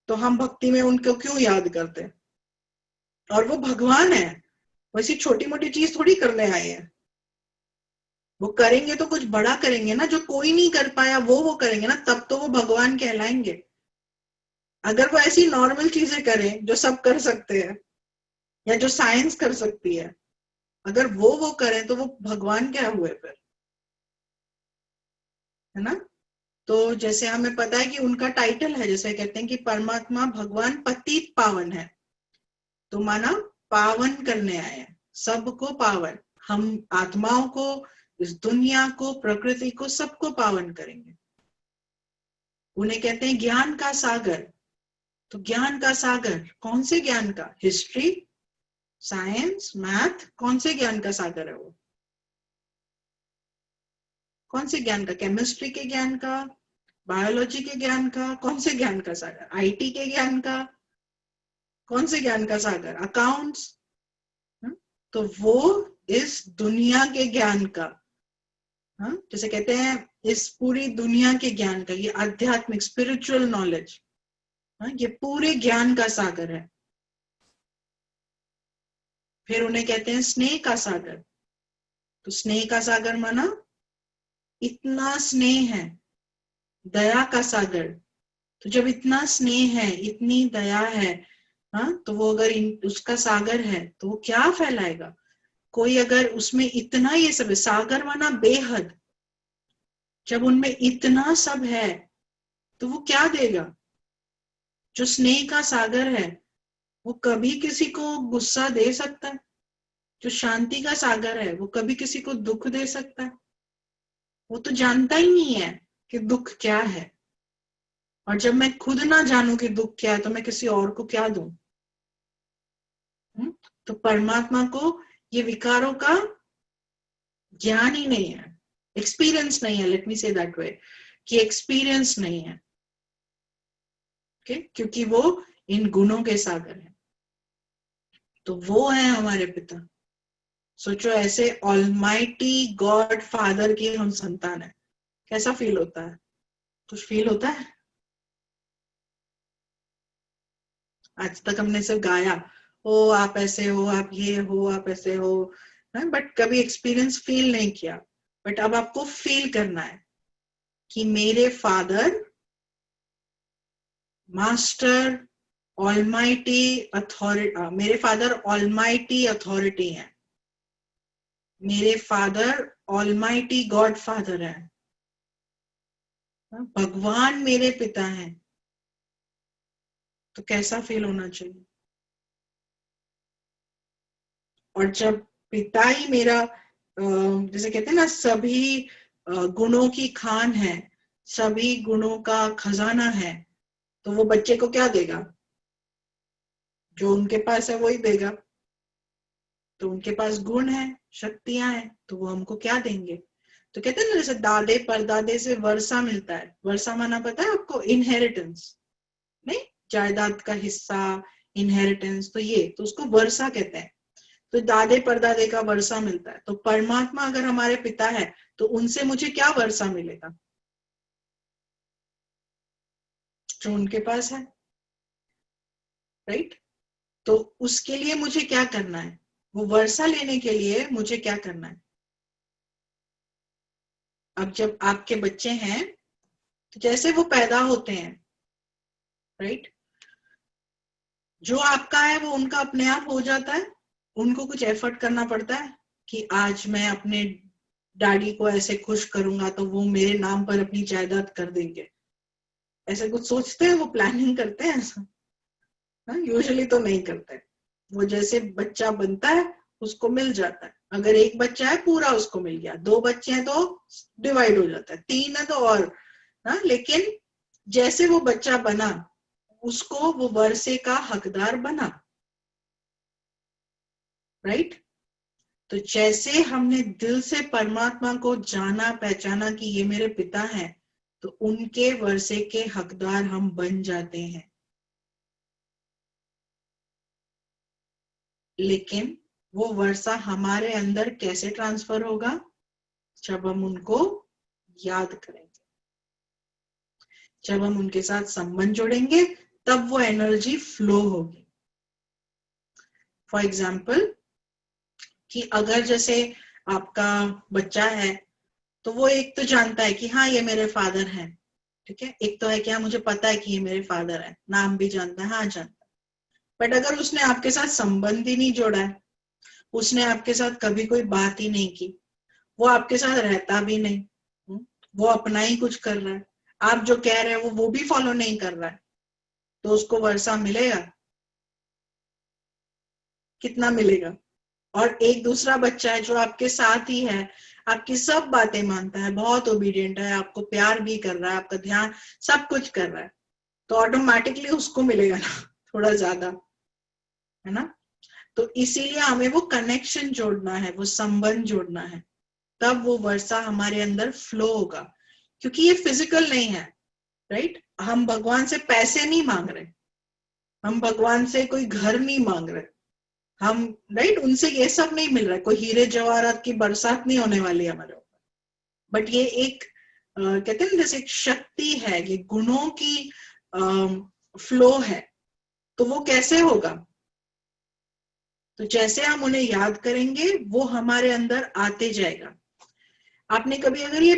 तो हम भक्ति में उनको क्यों याद करते? और वो भगवान है, वैसी छोटी मोटी चीज थोड़ी करने आए हैं। वो करेंगे तो कुछ बड़ा करेंगे ना, जो कोई नहीं कर पाया वो करेंगे ना, तब तो वो भगवान कहलाएंगे। अगर वो ऐसी नॉर्मल चीजें करें जो सब कर सकते हैं या जो साइंस कर सकती है, अगर वो करें तो वो भगवान क्या हुए फिर? है ना। तो जैसे हमें पता है कि उनका टाइटल है, जैसे कहते हैं कि परमात्मा भगवान पतित पावन है, तो माना पावन करने आए हैं, सबको पावन। हम आत्माओं को, इस दुनिया को, प्रकृति को, सबको पावन करेंगे। उन्हें कहते हैं ज्ञान का सागर। तो ज्ञान का सागर, कौन से ज्ञान का? हिस्ट्री, साइंस, मैथ, कौन से ज्ञान का सागर है वो? कौन से ज्ञान का? केमिस्ट्री के ज्ञान का, बायोलॉजी के ज्ञान का? कौन से ज्ञान का सागर? IT के ज्ञान का? कौन से ज्ञान का सागर? अकाउंट्स। तो वो इस दुनिया के ज्ञान का, जैसे कहते हैं इस पूरी दुनिया के ज्ञान का, ये आध्यात्मिक स्पिरिचुअल नॉलेज, ये पूरे ज्ञान का सागर है। फिर उन्हें कहते हैं स्नेह का सागर। तो स्नेह का सागर माना इतना स्नेह है, दया का सागर। तो जब इतना स्नेह है, इतनी दया है, तो वो अगर उसका सागर है तो वो क्या फैलाएगा? कोई अगर उसमें इतना, ये सब सागर माना बेहद, जब उनमें इतना सब है तो वो क्या देगा? जो स्नेह का सागर है वो कभी किसी को गुस्सा दे सकता है? जो शांति का सागर है वो कभी किसी को दुख दे सकता है? वो तो जानता ही नहीं है कि दुख क्या है। और जब मैं खुद ना जानूं कि दुख क्या है तो मैं किसी और को क्या दूं? तो परमात्मा को ये विकारों का ज्ञान ही नहीं है, एक्सपीरियंस नहीं है, let me say that way, कि एक्सपीरियंस नहीं है। क्योंकि वो इन गुणों के सागर है। तो वो है हमारे पिता। सोचो ऐसे ऑलमाइटी गॉड फादर की हम संतान है, कैसा फील होता है? कुछ फील होता है? आज तक हमने सिर्फ गाया, ओ आप ऐसे हो, आप ये हो, आप ऐसे हो, बट कभी एक्सपीरियंस फील नहीं किया। बट अब आपको फील करना है कि मेरे फादर मास्टर ऑलमाइटी अथॉरिटी, मेरे फादर ऑलमाइटी अथॉरिटी है, मेरे फादर ऑलमाइटी गॉड फादर है, भगवान मेरे पिता हैं। तो कैसा फील होना चाहिए? और जब पिता ही मेरा जैसे कहते हैं ना, सभी गुणों की खान है, सभी गुणों का खजाना है, तो वो बच्चे को क्या देगा? जो उनके पास है वही देगा। तो उनके पास गुण है, शक्तियां हैं, तो वो हमको क्या देंगे? तो कहते हैं ना, जैसे दादे परदादे से वर्षा मिलता है। वर्षा माना पता है आपको? इनहेरिटेंस, नहीं, जायदाद का हिस्सा, इनहेरिटेंस, तो ये तो उसको वर्षा कहते हैं। तो दादे परदादे का वर्षा मिलता है। तो परमात्मा अगर हमारे पिता है तो उनसे मुझे क्या वर्षा मिलेगा? जो उनके पास है, राइट? तो उसके लिए मुझे क्या करना है? वो वर्षा लेने के लिए मुझे क्या करना है? अब जब आपके बच्चे हैं तो जैसे वो पैदा होते हैं, राइट, जो आपका है वो उनका अपने आप हो जाता है? उनको कुछ एफर्ट करना पड़ता है कि आज मैं अपने डैडी को ऐसे खुश करूंगा तो वो मेरे नाम पर अपनी जायदाद कर देंगे? ऐसे कुछ सोचते हैं? वो प्लानिंग करते हैं ऐसा? यूजुअली तो नहीं करते। वो जैसे बच्चा बनता है उसको मिल जाता है। अगर एक बच्चा है पूरा उसको मिल गया, 2 बच्चे हैं तो डिवाइड हो जाता है, 3 है तो और। लेकिन जैसे वो बच्चा बना उसको वो वर्षे का हकदार बना, राइट? तो जैसे हमने दिल से परमात्मा को जाना पहचाना कि ये मेरे पिता हैं, तो उनके वर्षे के हकदार हम बन जाते हैं। लेकिन वो वर्षा हमारे अंदर कैसे ट्रांसफर होगा? जब हम उनको याद करेंगे, जब हम उनके साथ संबंध जोड़ेंगे, तब वो एनर्जी फ्लो होगी। फॉर एग्जाम्पल, कि अगर जैसे आपका बच्चा है तो वो एक तो जानता है कि हाँ ये मेरे फादर हैं, ठीक है, एक तो है कि हाँ मुझे पता है कि ये मेरे फादर है, नाम भी जानता है, हाँ जानता है। बट अगर उसने आपके साथ संबंध ही नहीं जोड़ा है, उसने आपके साथ कभी कोई बात ही नहीं की, वो आपके साथ रहता भी नहीं, वो अपना ही कुछ कर रहा है, आप जो कह रहे हैं वो भी फॉलो नहीं कर रहा है, तो उसको वर्षा मिलेगा? कितना मिलेगा? और एक दूसरा बच्चा है जो आपके साथ ही है, आपकी सब बातें मानता है, बहुत ओबीडियंट है, आपको प्यार भी कर रहा है, आपका ध्यान सब कुछ कर रहा है, तो ऑटोमेटिकली उसको मिलेगा ना थोड़ा ज्यादा, है ना? तो इसीलिए हमें वो कनेक्शन जोड़ना है, वो संबंध जोड़ना है, तब वो वर्षा हमारे अंदर फ्लो होगा। क्योंकि ये फिजिकल नहीं है, राइट? हम भगवान से पैसे नहीं मांग रहे, हम भगवान से कोई घर नहीं मांग रहे, हम, राइट, उनसे ये सब नहीं मिल रहा है, कोई हीरे जवाहरात की बरसात नहीं होने वाली है हमारे ऊपर। बट ये एक कहते हैं जैसे एक शक्ति है, ये गुणों की फ्लो है। तो वो कैसे होगा? तो जैसे हम उन्हें याद करेंगे वो हमारे अंदर आते जाएगा। आपने कभी अगर ये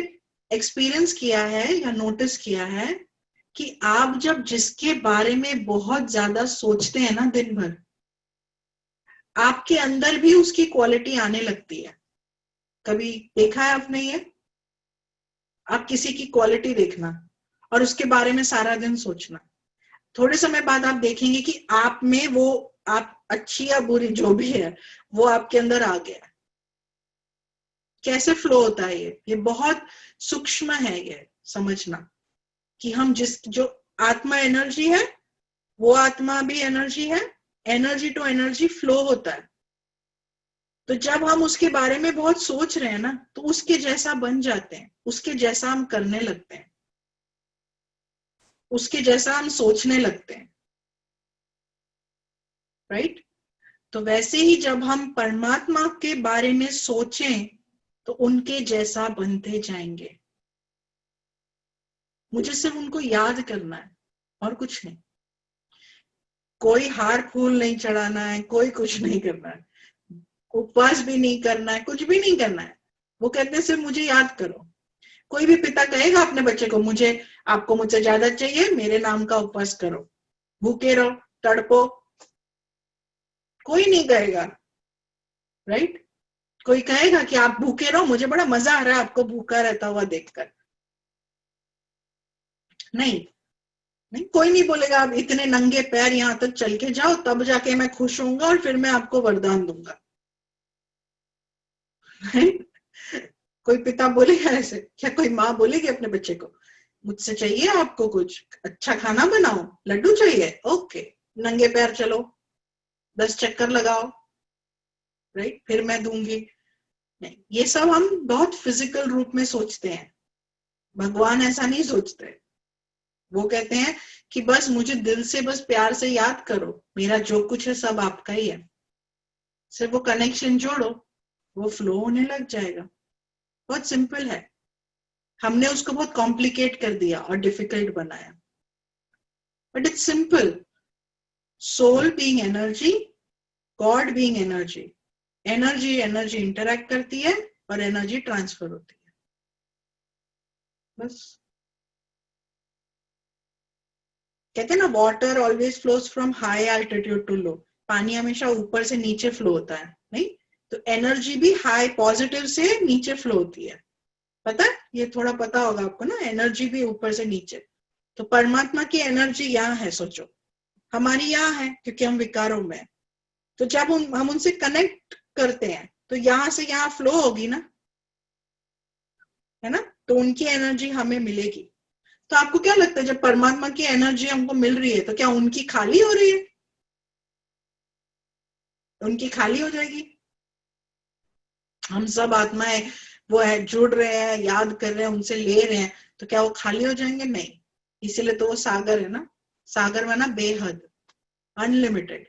एक्सपीरियंस किया है या नोटिस किया है कि आप जब जिसके बारे में बहुत ज्यादा सोचते हैं ना दिन भर, आपके अंदर भी उसकी क्वालिटी आने लगती है? कभी देखा है आपने ये? आप किसी की क्वालिटी देखना और उसके बारे में सारा दिन सोचना, थोड़े समय बाद आप देखेंगे कि आप में वो, आप अच्छी या बुरी जो भी है वो आपके अंदर आ गया। कैसे फ्लो होता है ये बहुत सूक्ष्म है, ये समझना कि हम जो आत्मा एनर्जी है, वो आत्मा भी एनर्जी है, एनर्जी टू एनर्जी फ्लो होता है। तो जब हम उसके बारे में बहुत सोच रहे हैं ना, तो उसके जैसा बन जाते हैं, उसके जैसा हम करने लगते हैं, उसके जैसा हम सोचने लगते हैं, राइट? तो वैसे ही जब हम परमात्मा के बारे में सोचें तो उनके जैसा बनते जाएंगे। मुझे सिर्फ उनको याद करना है और कुछ नहीं, कोई हार फूल नहीं चढ़ाना है, कोई कुछ नहीं करना है, उपवास भी नहीं करना है, कुछ भी नहीं करना है। वो कहते हैं सिर्फ मुझे याद करो। कोई भी पिता कहेगा अपने बच्चे को आपको मुझसे ज्यादा चाहिए, मेरे नाम का उपवास करो, भूखे रहो, तड़पो, कोई नहीं कहेगा, राइट? कोई कहेगा कि आप भूखे रहो, मुझे बड़ा मजा आ रहा है आपको भूखा रहता हुआ देखकर? नहीं, नहीं, कोई नहीं बोलेगा आप इतने नंगे पैर यहाँ तक चल के जाओ, तब जाके मैं खुश होऊंगा और फिर मैं आपको वरदान दूंगा। कोई पिता बोलेगा ऐसे? क्या कोई माँ बोलेगी अपने बच्चे को मुझसे चाहिए आपको कुछ अच्छा खाना बनाओ, लड्डू चाहिए, ओके नंगे पैर चलो 10 चक्कर लगाओ, राइट, फिर मैं दूंगी? नहीं, ये सब हम बहुत फिजिकल रूप में सोचते हैं। भगवान ऐसा नहीं सोचते। वो कहते हैं कि बस मुझे दिल से बस प्यार से याद करो, मेरा जो कुछ है सब आपका ही है, सिर्फ वो कनेक्शन जोड़ो, वो फ्लो होने लग जाएगा। बहुत सिंपल है, हमने उसको बहुत कॉम्प्लिकेट कर दिया और डिफिकल्ट बनाया, but it's simple. Soul being energy, god being energy, energy energy interact करती है और एनर्जी ट्रांसफर होती है, बस। कहते हैं ना, water always flows from high altitude to low, पानी हमेशा ऊपर से नीचे फ्लो होता है, नहीं? तो एनर्जी भी हाई पॉजिटिव से नीचे फ्लो होती है, पता है? ये थोड़ा पता होगा आपको ना, एनर्जी भी ऊपर से नीचे। तो परमात्मा की एनर्जी यहाँ है, सोचो, हमारी यहाँ है क्योंकि हम विकारों में। तो जब हम उनसे कनेक्ट करते हैं तो यहाँ से यहाँ फ्लो होगी ना, है ना? तो उनकी एनर्जी हमें मिलेगी। तो आपको क्या लगता है, जब परमात्मा की एनर्जी हमको मिल रही है तो क्या उनकी खाली हो रही है? उनकी खाली हो जाएगी? हम सब आत्माएं वो है, जुड़ रहे हैं, याद कर रहे हैं, उनसे ले रहे हैं, तो क्या वो खाली हो जाएंगे? नहीं। इसीलिए तो वो सागर है ना, सागर में ना बेहद, अनलिमिटेड।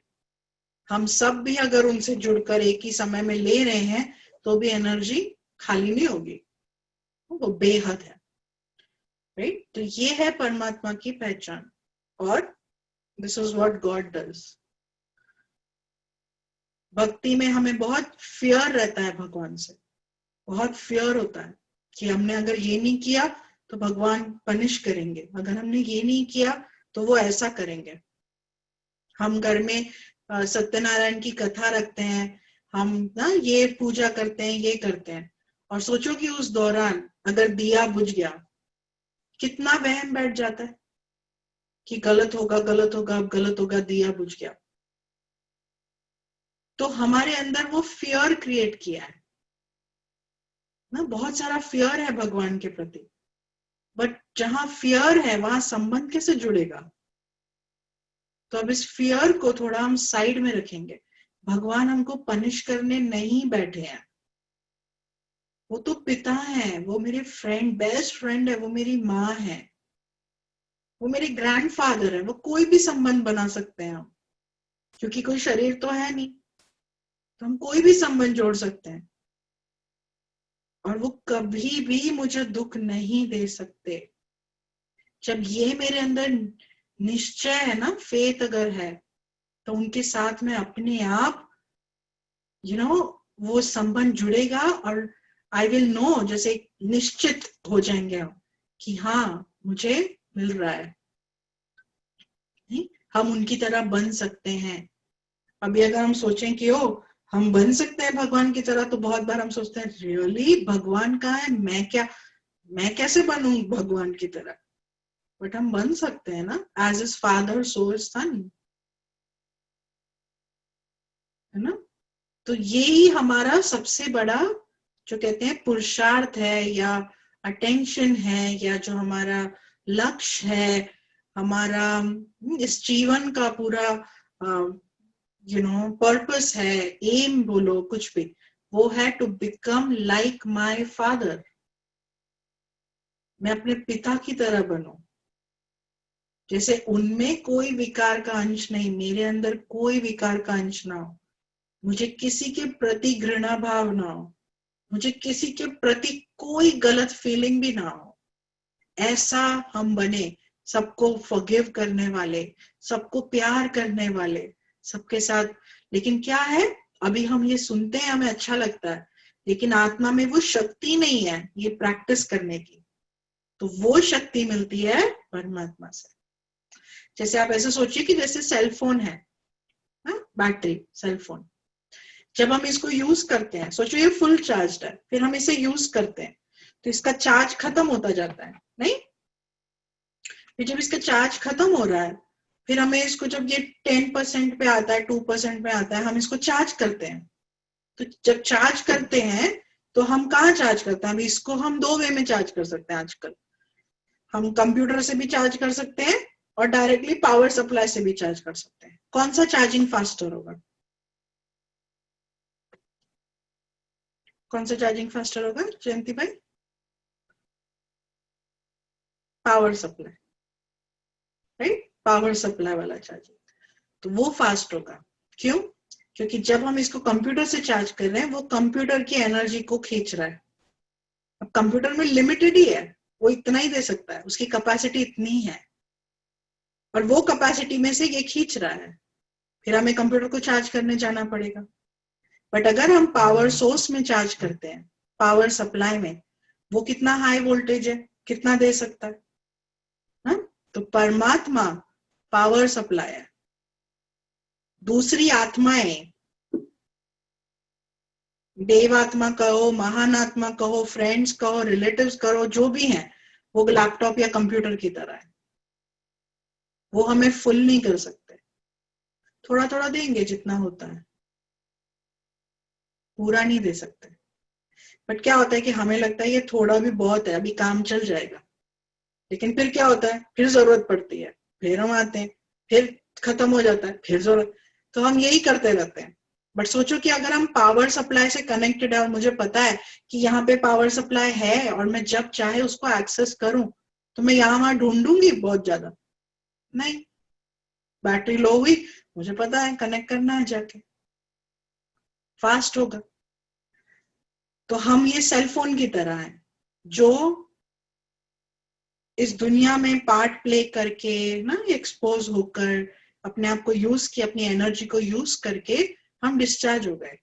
हम सब भी अगर उनसे जुड़कर एक ही समय में ले रहे हैं तो भी एनर्जी खाली नहीं होगी, वो बेहद है, राइट? तो ये है परमात्मा की पहचान, और this is what God does. भक्ति में हमें बहुत फियर रहता है भगवान से, बहुत फियर होता है कि हमने अगर ये नहीं किया तो भगवान पनिश करेंगे, अगर हमने ये नहीं किया तो वो ऐसा करेंगे। हम घर में सत्यनारायण की कथा रखते हैं, हम ना ये पूजा करते हैं, ये करते हैं, और सोचो कि उस दौरान अगर दिया बुझ गया, कितना वहम बैठ जाता है कि गलत होगा, गलत होगा, अब गलत होगा, दिया बुझ गया। तो हमारे अंदर वो फियर क्रिएट किया है ना, बहुत सारा फियर है भगवान के प्रति। बट जहां फियर है वहां संबंध कैसे जुड़ेगा? तो अब इस फियर को थोड़ा हम साइड में रखेंगे। भगवान हमको पनिश करने नहीं बैठे हैं, वो तो पिता है, वो मेरे फ्रेंड, बेस्ट फ्रेंड है, वो मेरी माँ है, वो मेरे ग्रैंडफादर है, वो कोई भी संबंध बना सकते हैं हम, क्योंकि कोई शरीर तो है नहीं, तो हम कोई भी संबंध जोड़ सकते हैं, और वो कभी भी मुझे दुख नहीं दे सकते। जब ये मेरे अंदर निश्चय है ना, फेथ अगर है, तो उनके साथ में अपने आप वो संबंध जुड़ेगा, और आई विल नो, जैसे निश्चित हो जाएंगे हम कि हाँ मुझे मिल रहा है, नहीं? हम उनकी तरह बन सकते हैं। अभी अगर हम सोचें कि हम बन सकते हैं भगवान की तरह, तो बहुत बार हम सोचते हैं रियली भगवान कहाँ है, मैं क्या मैं कैसे बनूं भगवान की तरह, बट हम बन सकते हैं ना, as is father so is son, है ना। तो यही हमारा सबसे बड़ा जो कहते हैं पुरुषार्थ है, या अटेंशन है, या जो हमारा लक्ष्य है, हमारा इस जीवन का पूरा पर्पस है, एम बोलो कुछ भी, वो है to become like my father. मैं अपने पिता की तरह बनूं, जैसे उनमें कोई विकार का अंश नहीं, मेरे अंदर कोई विकार का अंश ना हो, मुझे किसी के प्रति घृणा भाव ना हो, मुझे किसी के प्रति कोई गलत फीलिंग भी ना हो, ऐसा हम बने, सबको फॉरगिव करने वाले, सबको प्यार करने वाले, सबके साथ। लेकिन क्या है, अभी हम ये सुनते हैं, हमें अच्छा लगता है, लेकिन आत्मा में वो शक्ति नहीं है ये प्रैक्टिस करने की। तो वो शक्ति मिलती है परमात्मा से। जैसे आप ऐसे सोचिए कि जैसे सेल फोन है, बैटरी सेल फोन, जब हम इसको यूज करते हैं, सोचो ये फुल चार्ज है, फिर हम इसे यूज करते हैं तो इसका चार्ज खत्म होता जाता है, नहीं? फिर जब इसका चार्ज खत्म हो रहा है, फिर हमें इसको जब ये 10% पे आता है, 2% पे आता है, हम इसको चार्ज करते हैं। तो जब चार्ज करते हैं तो हम कहाँ चार्ज करते हैं? अभी इसको हम 2 वे में चार्ज कर सकते हैं आजकल। हम कंप्यूटर से भी चार्ज कर सकते हैं और डायरेक्टली पावर सप्लाई से भी चार्ज कर सकते हैं। कौन सा चार्जिंग फास्टर होगा? कौन सा चार्जिंग फास्टर होगा जयंती भाई? Power supply, right? Power supply वाला चार्जिंग, तो वो फास्ट होगा। क्यों? क्योंकि जब हम इसको कंप्यूटर से चार्ज कर रहे हैं, वो कंप्यूटर की एनर्जी को खींच रहा है। अब कंप्यूटर में लिमिटेड ही है, वो इतना ही दे सकता है, उसकी कैपेसिटी इतनी ही है, और वो कैपेसिटी में से ये खींच रहा है, फिर हमें कंप्यूटर को चार्ज करने जाना पड़ेगा। बट अगर हम पावर सोर्स में चार्ज करते हैं, पावर सप्लाई में, वो कितना हाई वोल्टेज है, कितना दे सकता है ना? तो परमात्मा पावर सप्लाई है। दूसरी आत्माएं, देव आत्मा कहो, महान आत्मा कहो, फ्रेंड्स कहो, रिलेटिव्स कहो, जो भी हैं, वो लैपटॉप या कंप्यूटर की तरह है, वो हमें फुल नहीं कर सकते, थोड़ा थोड़ा देंगे जितना होता है, पूरा नहीं दे सकते। बट क्या होता है कि हमें लगता है ये थोड़ा भी बहुत है, अभी काम चल जाएगा, लेकिन फिर क्या होता है, फिर जरूरत पड़ती है, फिर हम आते हैं, फिर खत्म हो जाता है, फिर जरूरत, तो हम यही करते रहते हैं। बट सोचो कि अगर हम पावर सप्लाई से कनेक्टेड है और मुझे पता है कि यहाँ पे पावर सप्लाई है और मैं जब चाहे उसको एक्सेस करूं, तो मैं यहाँ वहां ढूंढूंगी बहुत ज्यादा? नहीं, बैटरी लो हुई, मुझे पता है कनेक्ट करना है जाके, फास्ट होगा। तो हम ये सेल फोन की तरह है, जो इस दुनिया में पार्ट प्ले करके ना, एक्सपोज होकर अपने आप को यूज किया, अपनी एनर्जी को यूज करके हम डिस्चार्ज हो गए।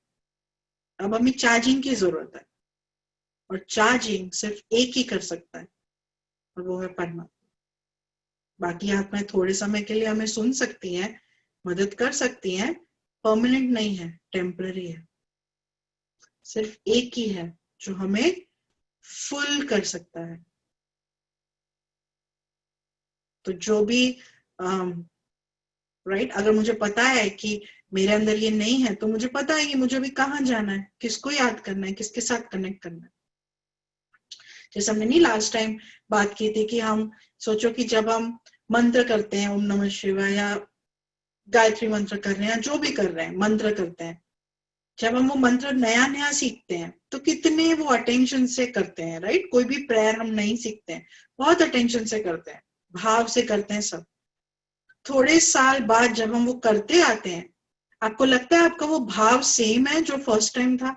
अब हमें चार्जिंग की जरूरत है, और चार्जिंग सिर्फ एक ही कर सकता है, और वो है परमात्मा। बाकी आत्माएं थोड़े समय के लिए हमें सुन सकती हैं, मदद कर सकती हैं, परमानेंट नहीं है, टेम्पररी है। सिर्फ एक ही है जो हमें फुल कर सकता है। तो जो भी राइट, अगर मुझे पता है कि मेरे अंदर ये नहीं है, तो मुझे पता है कि मुझे अभी कहाँ जाना है, किसको याद करना है, किसके साथ कनेक्ट करना है। जैसे हमने नहीं लास्ट टाइम बात की थी कि हम सोचो कि जब हम मंत्र करते हैं, ओम नमः शिवाय या गायत्री मंत्र कर रहे हैं, जो भी कर रहे हैं, मंत्र करते हैं, जब हम वो मंत्र नया नया सीखते हैं तो कितने वो अटेंशन से करते हैं, राइट? कोई भी प्रेयर हम नहीं सीखते हैं, बहुत अटेंशन से करते हैं, भाव से करते हैं सब। थोड़े साल बाद जब हम वो करते आते हैं, आपको लगता है आपका वो भाव सेम है जो फर्स्ट टाइम था?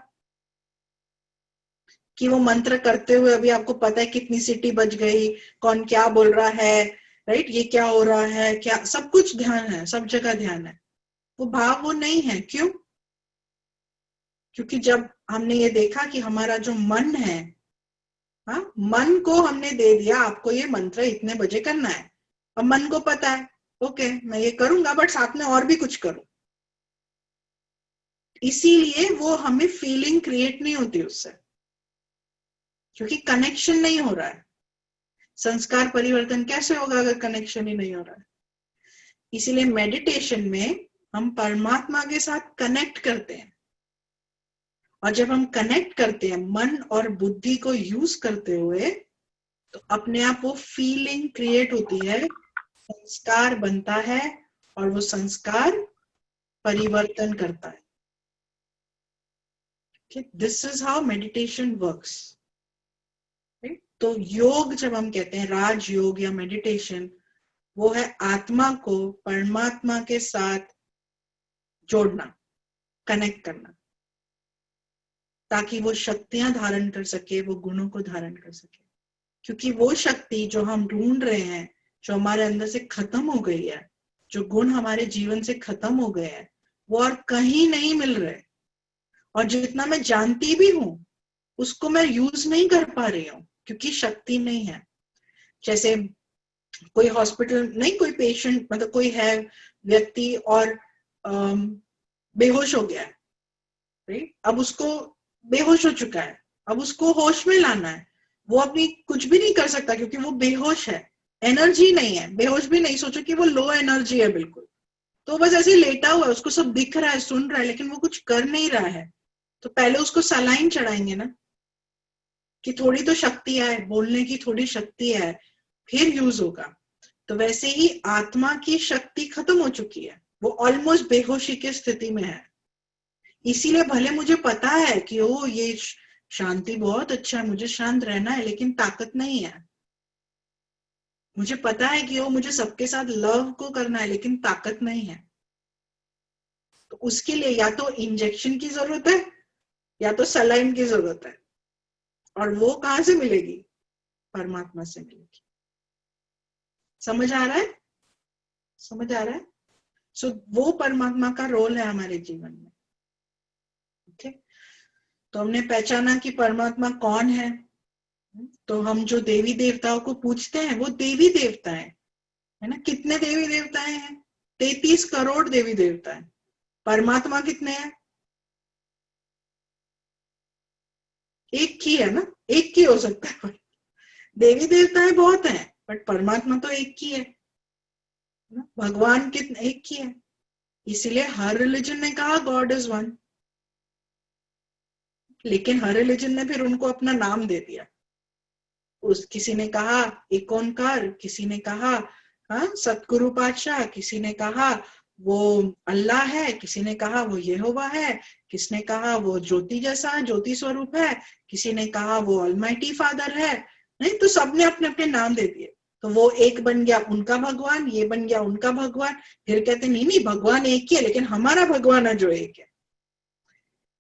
कि वो मंत्र करते हुए अभी आपको पता है कितनी सीटी बज गई, कौन क्या बोल रहा है, राइट? ये क्या हो रहा है, क्या, सब कुछ ध्यान है, सब जगह ध्यान है। वो भाव वो नहीं है। क्यों? क्योंकि जब हमने ये देखा कि हमारा जो मन है, हाँ, मन को हमने दे दिया आपको ये मंत्र इतने बजे करना है, अब मन को पता है ओके मैं ये करूंगा, बट साथ में और भी कुछ करूं, इसीलिए वो हमें फीलिंग क्रिएट नहीं होती उससे। क्योंकि कनेक्शन नहीं हो रहा है। संस्कार परिवर्तन कैसे होगा अगर कनेक्शन ही नहीं हो रहा है? इसीलिए मेडिटेशन में हम परमात्मा के साथ कनेक्ट करते हैं, और जब हम कनेक्ट करते हैं मन और बुद्धि को यूज करते हुए, तो अपने आप वो फीलिंग क्रिएट होती है, संस्कार बनता है, और वो संस्कार परिवर्तन करता है। This is how meditation works. तो योग जब हम कहते हैं, राज योग या मेडिटेशन, वो है आत्मा को परमात्मा के साथ जोड़ना, कनेक्ट करना, ताकि वो शक्तियां धारण कर सके, वो गुणों को धारण कर सके। क्योंकि वो शक्ति जो हम ढूंढ रहे हैं, जो हमारे अंदर से खत्म हो गई है, जो गुण हमारे जीवन से खत्म हो गए हैं, वो और कहीं नहीं मिल रहे। और जितना मैं जानती भी हूं, उसको मैं यूज नहीं कर पा रही हूँ, क्योंकि शक्ति नहीं है। जैसे कोई हॉस्पिटल नहीं, कोई पेशेंट, मतलब कोई है व्यक्ति और बेहोश हो गया है, राइट? अब उसको बेहोश हो चुका है, अब उसको होश में लाना है। वो अपनी कुछ भी नहीं कर सकता क्योंकि वो बेहोश है, एनर्जी नहीं है। बेहोश भी नहीं, सोचो कि वो लो एनर्जी है बिल्कुल, तो बस ऐसे लेटा हुआ है, उसको सब दिख रहा है, सुन रहा है, लेकिन वो कुछ कर नहीं रहा है। तो पहले उसको सलाइन चढ़ाएंगे ना, कि थोड़ी तो शक्ति आए, बोलने की थोड़ी शक्ति है, फिर यूज होगा। तो वैसे ही आत्मा की शक्ति खत्म हो चुकी है, वो ऑलमोस्ट बेहोशी की स्थिति में है। इसीलिए भले मुझे पता है कि ओ ये शांति बहुत अच्छा है, मुझे शांत रहना है, लेकिन ताकत नहीं है। मुझे पता है कि वो मुझे सबके साथ लव को करना है, लेकिन ताकत नहीं है। तो उसके लिए या तो इंजेक्शन की जरूरत है, या तो सलाइन की जरूरत है। और वो कहां से मिलेगी? परमात्मा से मिलेगी। समझ आ रहा है? समझ आ रहा है? सो वो परमात्मा का रोल है हमारे जीवन में। ओके, तो हमने पहचाना कि परमात्मा कौन है। तो हम जो देवी देवताओं को पूछते हैं, वो देवी देवता है ना? कितने देवी देवताएं हैं? 33 करोड़ देवी देवता है। परमात्मा कितने हैं? एक ही है ना, एक ही हो सकता है। देवी देवताएं बहुत हैं, बट परमात्मा तो एक ही है। भगवान कितने? एक ही है। इसीलिए हर रिलीजन ने कहा गॉड इज वन, लेकिन हर रिलीजन ने फिर उनको अपना नाम दे दिया। किसी ने कहा एक ओंकार, किसी ने कहा सतगुरु पातशाह, किसी ने कहा वो अल्लाह है, किसी ने कहा वो यहोवा है, किसने कहा वो ज्योति जैसा ज्योति स्वरूप है, किसी ने कहा वो ऑलमाइटी फादर है। नहीं, तो सबने अपने अपने नाम दे दिए। तो वो एक बन गया उनका भगवान, ये बन गया उनका भगवान। फिर कहते नहीं नहीं, भगवान एक ही है, लेकिन हमारा भगवान है जो एक है।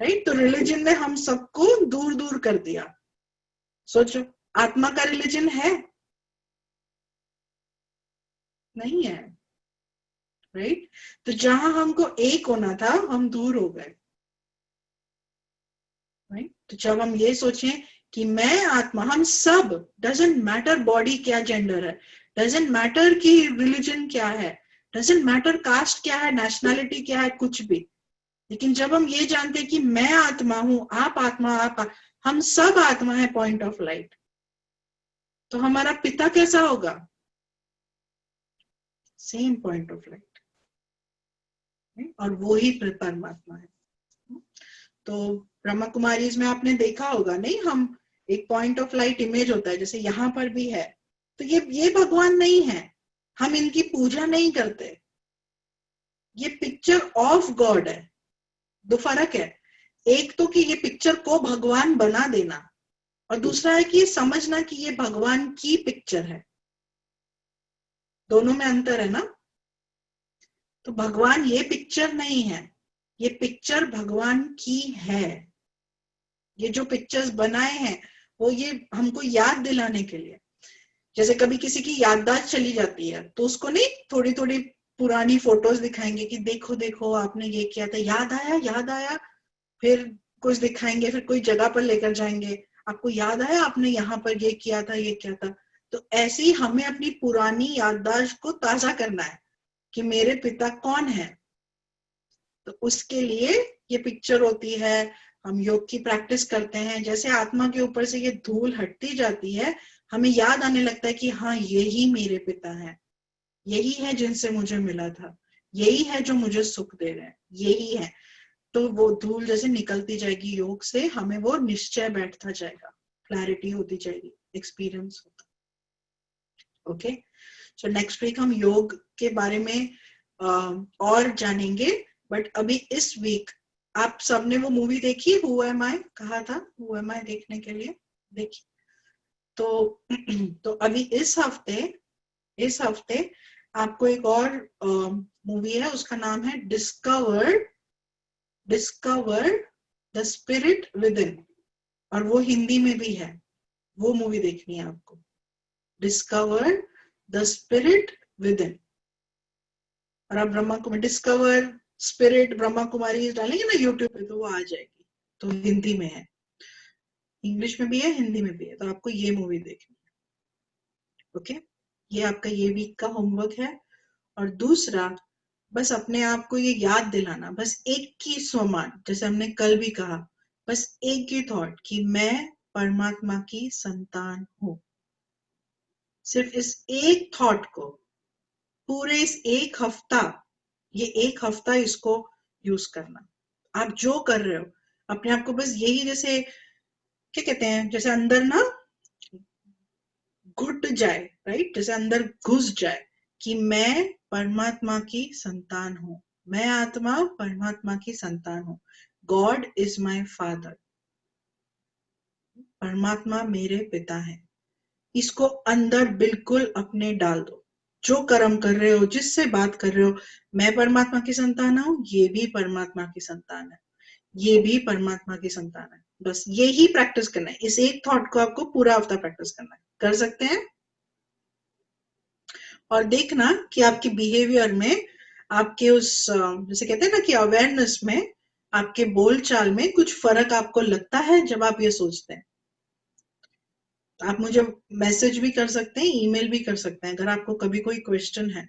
राइट? तो रिलीजन ने हम सबको दूर दूर कर दिया। सोचो, आत्मा का रिलीजन है? नहीं है। राइट? तो जहां हमको एक होना था, हम दूर हो गए। राइट? तो जब हम ये सोचें कि मैं आत्मा, हम सब, डजेंट मैटर बॉडी क्या जेंडर है, डजेंट मैटर कि रिलीजन क्या है, डजेंट मैटर कास्ट क्या है, नेशनैलिटी क्या है, कुछ भी। लेकिन जब हम ये जानते हैं कि मैं आत्मा हूं, आप आत्मा, हम सब आत्मा है, पॉइंट ऑफ लाइट, तो हमारा पिता कैसा होगा? सेम पॉइंट ऑफ लाइट, और वो ही परमात्मा है। तो ब्रह्मा कुमारीज में आपने देखा होगा, नहीं, हम एक पॉइंट ऑफ लाइट इमेज होता है, जैसे यहाँ पर भी है। तो ये भगवान नहीं है, हम इनकी पूजा नहीं करते। ये पिक्चर ऑफ गॉड है। दो फर्क है, एक तो कि ये पिक्चर को भगवान बना देना, और दूसरा है कि ये समझना कि ये भगवान की पिक्चर है। दोनों में अंतर है ना? तो भगवान ये पिक्चर नहीं है, ये पिक्चर भगवान की है। ये जो पिक्चर्स बनाए हैं, वो ये हमको याद दिलाने के लिए। जैसे कभी किसी की याददाश्त चली जाती है, तो उसको नहीं थोड़ी थोड़ी पुरानी फोटोज दिखाएंगे कि देखो देखो आपने ये किया था, याद आया, याद आया। फिर कुछ दिखाएंगे, फिर कोई जगह पर लेकर जाएंगे, आपको याद आया आपने यहाँ पर ये किया था, ये किया था। तो ऐसे ही हमें अपनी पुरानी याददाश्त को ताजा करना है कि मेरे पिता कौन है। तो उसके लिए ये पिक्चर होती है, हम योग की प्रैक्टिस करते हैं, जैसे आत्मा के ऊपर से ये धूल हटती जाती है, हमें याद आने लगता है कि हाँ यही मेरे पिता है, यही है जिनसे मुझे मिला था, यही है जो मुझे सुख दे रहे हैं, यही है। तो वो धूल जैसे निकलती जाएगी योग से, हमें वो निश्चय बैठता जाएगा, क्लैरिटी होती जाएगी, एक्सपीरियंस होता। ओके, सो नेक्स्ट वीक हम योग के बारे में और जानेंगे, बट अभी इस वीक आप सबने वो मूवी देखी, हु एम आई, कहा था हु एम आई देखने के लिए, देखी तो तो अभी इस हफ्ते आपको एक और मूवी है, उसका नाम है discover the spirit with in, और वो हिंदी में भी है, वो मूवी देखनी है आपको, discover the spirit with in. और आप ब्रह्मा कुमारी डिस्कवर स्पिरिट ब्रह्मा कुमारी डालेंगे ना यूट्यूब पे तो वो आ जाएगी, तो हिंदी में है, इंग्लिश में भी है, हिंदी में भी है, तो आपको ये मूवी देखनी है। ओके, ये आपका ये वीक का होमवर्क है। और दूसरा, बस अपने आप को ये याद दिलाना, बस एक ही स्वमान, जैसे हमने कल भी कहा, बस एक ही थॉट कि मैं परमात्मा की संतान हूं। सिर्फ इस एक थॉट को पूरे इस एक हफ्ता, ये एक हफ्ता इसको यूज करना। आप जो कर रहे हो अपने आप को बस यही, जैसे क्या कहते हैं, जैसे अंदर ना घुट जाए, राइट, जैसे अंदर घुस जाए कि मैं परमात्मा की संतान हूं, मैं आत्मा परमात्मा की संतान हूं, गॉड इज माय फादर, परमात्मा मेरे पिता है। इसको अंदर बिल्कुल अपने डाल दो, जो कर्म कर रहे हो, जिससे बात कर रहे हो, मैं परमात्मा की संतान हूं, ये भी परमात्मा की संतान है, ये भी परमात्मा की संतान है। बस यही प्रैक्टिस करना है, इस एक थॉट को आपको पूरा हफ्ता प्रैक्टिस करना है, कर सकते हैं। और देखना कि आपके बिहेवियर में, आपके उस जैसे कहते हैं ना कि अवेयरनेस में, आपके बोलचाल में कुछ फर्क आपको लगता है जब आप ये सोचते हैं। आप मुझे मैसेज भी कर सकते हैं, ईमेल भी कर सकते हैं अगर आपको कभी कोई क्वेश्चन है।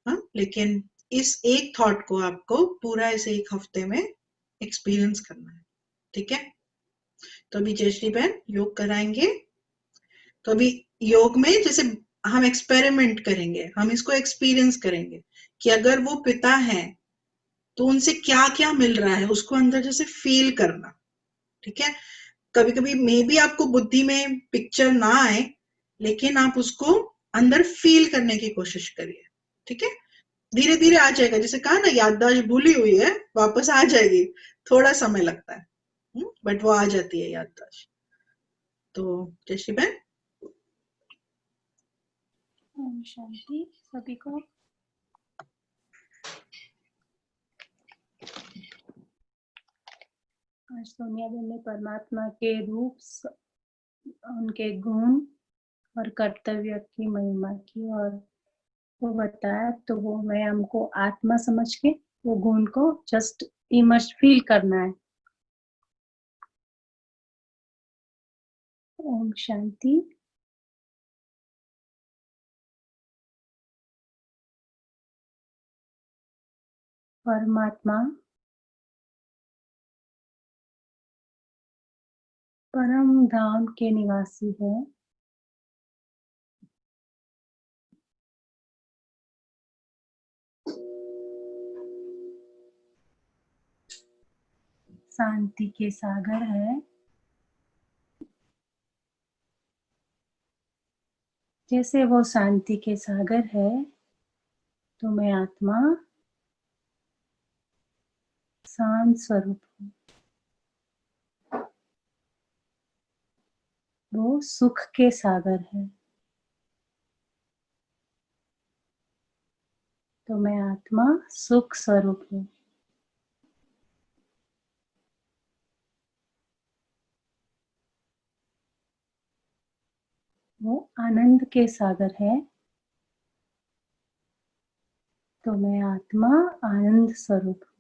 हाँ, लेकिन इस एक थॉट को आपको पूरा इस एक हफ्ते में एक्सपीरियंस करना है, ठीक है। तो अभी जयश्री बहन योग कराएंगे, तो अभी योग में जैसे हम एक्सपेरिमेंट करेंगे, हम इसको एक्सपीरियंस करेंगे कि अगर वो पिता है तो उनसे क्या क्या मिल रहा है, उसको अंदर जैसे फील करना, ठीक है। कभी कभी मे बी आपको बुद्धि में पिक्चर ना आए, लेकिन आप उसको अंदर फील करने की कोशिश करिए, ठीक है। धीरे धीरे आ जाएगा, जैसे कहा ना याददाश्त भूली हुई है, वापस आ जाएगी, थोड़ा समय लगता है, बट वो आ जाती है याददाश्त। तो जयश्री बहन, ओम शांति सभी को। आज सोनिया बहन ने परमात्मा के रूप, उनके गुण और कर्तव्य की महिमा की और वो बताया, तो वो मैं हमको आत्मा समझ के वो गुण को जस्ट इमर्स फील करना है। ओम शांति। परमात्मा परम धाम के निवासी है। शांति के सागर है। जैसे वो शांति के सागर है, तो मैं आत्मा शांत स्वरूप हूँ। वो सुख के सागर है, तो मैं आत्मा सुख स्वरूप हूँ। वो आनंद के सागर है, तो मैं आत्मा आनंद स्वरूप हूँ।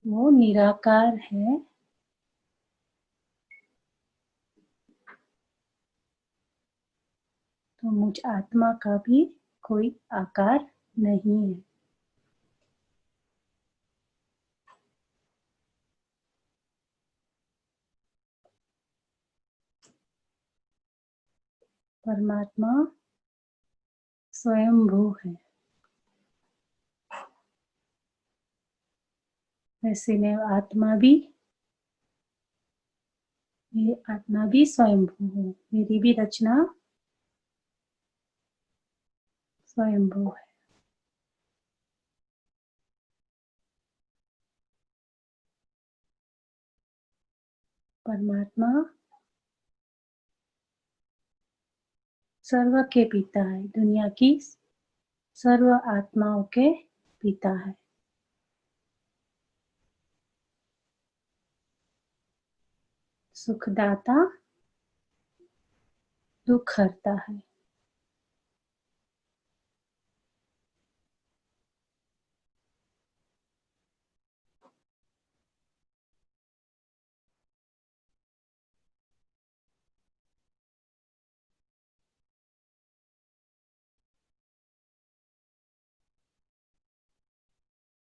वो निराकार है, तो मुझ आत्मा का भी कोई आकार नहीं है। परमात्मा स्वयंभू है। वैसे में आत्मा भी, ये आत्मा भी स्वयंभू है। मेरी भी रचना स्वयंभू है। परमात्मा सर्व के पिता है, दुनिया की सर्व आत्माओं के पिता है। सुखदाता, दुख हरता है।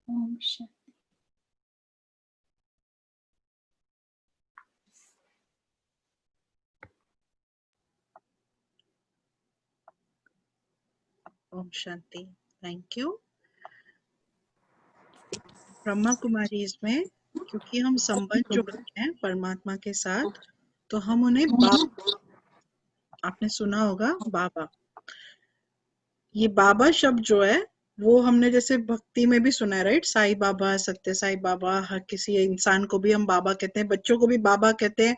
ओम शांति। ओम शांति। Thank you. ब्रह्मा कुमारी इसमें, क्योंकि हम संबंध जोड़ रहे हैं परमात्मा के साथ, तो हम उन्हें बाबा, आपने सुना होगा बाबा, ये बाबा शब्द जो है वो हमने जैसे भक्ति में भी सुना है, राइट? साईं बाबा, सत्य साईं बाबा, हर किसी इंसान को भी हम बाबा कहते हैं, बच्चों को भी बाबा कहते हैं,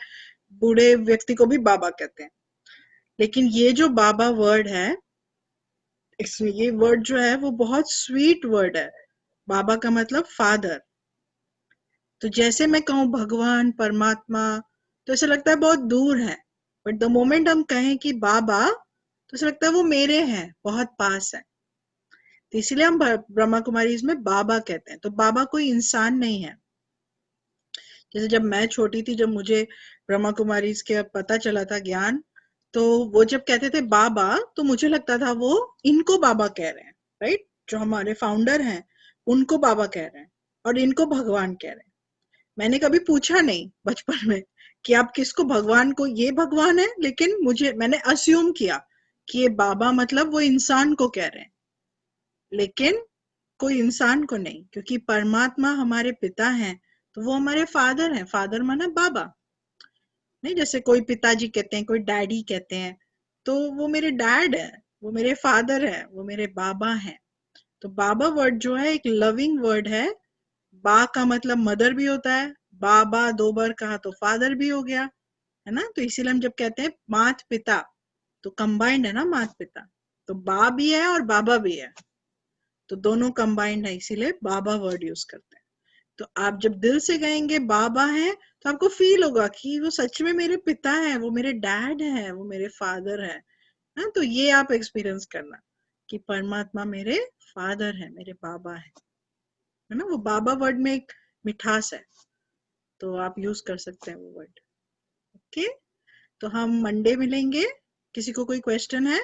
बूढ़े व्यक्ति को भी बाबा कहते हैं। लेकिन ये जो बाबा वर्ड है, इसमें ये वर्ड जो है वो बहुत स्वीट वर्ड है। बाबा का मतलब फादर। तो जैसे मैं कहूँ भगवान, परमात्मा, तो ऐसा लगता है बहुत दूर है, बट द मोमेंट हम कहें कि बाबा, तो ऐसा लगता है वो मेरे हैं, बहुत पास है। तो इसीलिए हम ब्रह्मा कुमारी इसमें बाबा कहते हैं। तो बाबा कोई इंसान नहीं है। जैसे जब मैं छोटी थी, जब मुझे ब्रह्मा कुमारी के पता चला था ज्ञान, तो वो जब कहते थे बाबा, तो मुझे लगता था वो इनको बाबा कह रहे हैं, राइट? जो हमारे फाउंडर हैं उनको बाबा कह रहे हैं और इनको भगवान कह रहे हैं। मैंने कभी पूछा नहीं बचपन में कि आप किसको भगवान को, ये भगवान है, लेकिन मैंने अस्यूम किया कि ये बाबा मतलब वो इंसान को कह रहे हैं, लेकिन कोई इंसान को नहीं, क्योंकि परमात्मा हमारे पिता हैं, तो वो हमारे फादर हैं। फादर माना बाबा नहीं, जैसे कोई पिताजी कहते हैं, कोई डैडी कहते हैं, तो वो मेरे डैड है, वो मेरे फादर है, वो मेरे बाबा हैं। तो बाबा वर्ड जो है एक लविंग वर्ड है। बा का मतलब मदर भी होता है, बाबा दो बार कहा तो फादर भी हो गया, है ना? तो इसीलिए हम जब कहते हैं मात पिता, तो कंबाइंड है ना मात पिता, तो बा भी है और बाबा भी है, तो दोनों कंबाइंड है, इसीलिए बाबा वर्ड यूज करते हैं। तो आप जब दिल से कहेंगे बाबा है, तो आपको फील होगा कि वो सच में मेरे पिता है, वो मेरे डैड है, वो मेरे फादर है। हाँ, तो ये आप एक्सपीरियंस करना कि परमात्मा मेरे फादर है, मेरे बाबा है ना? वो बाबा वर्ड में एक मिठास है, तो आप यूज कर सकते हैं वो वर्ड। ओके, तो हम मंडे मिलेंगे। किसी को कोई क्वेश्चन है?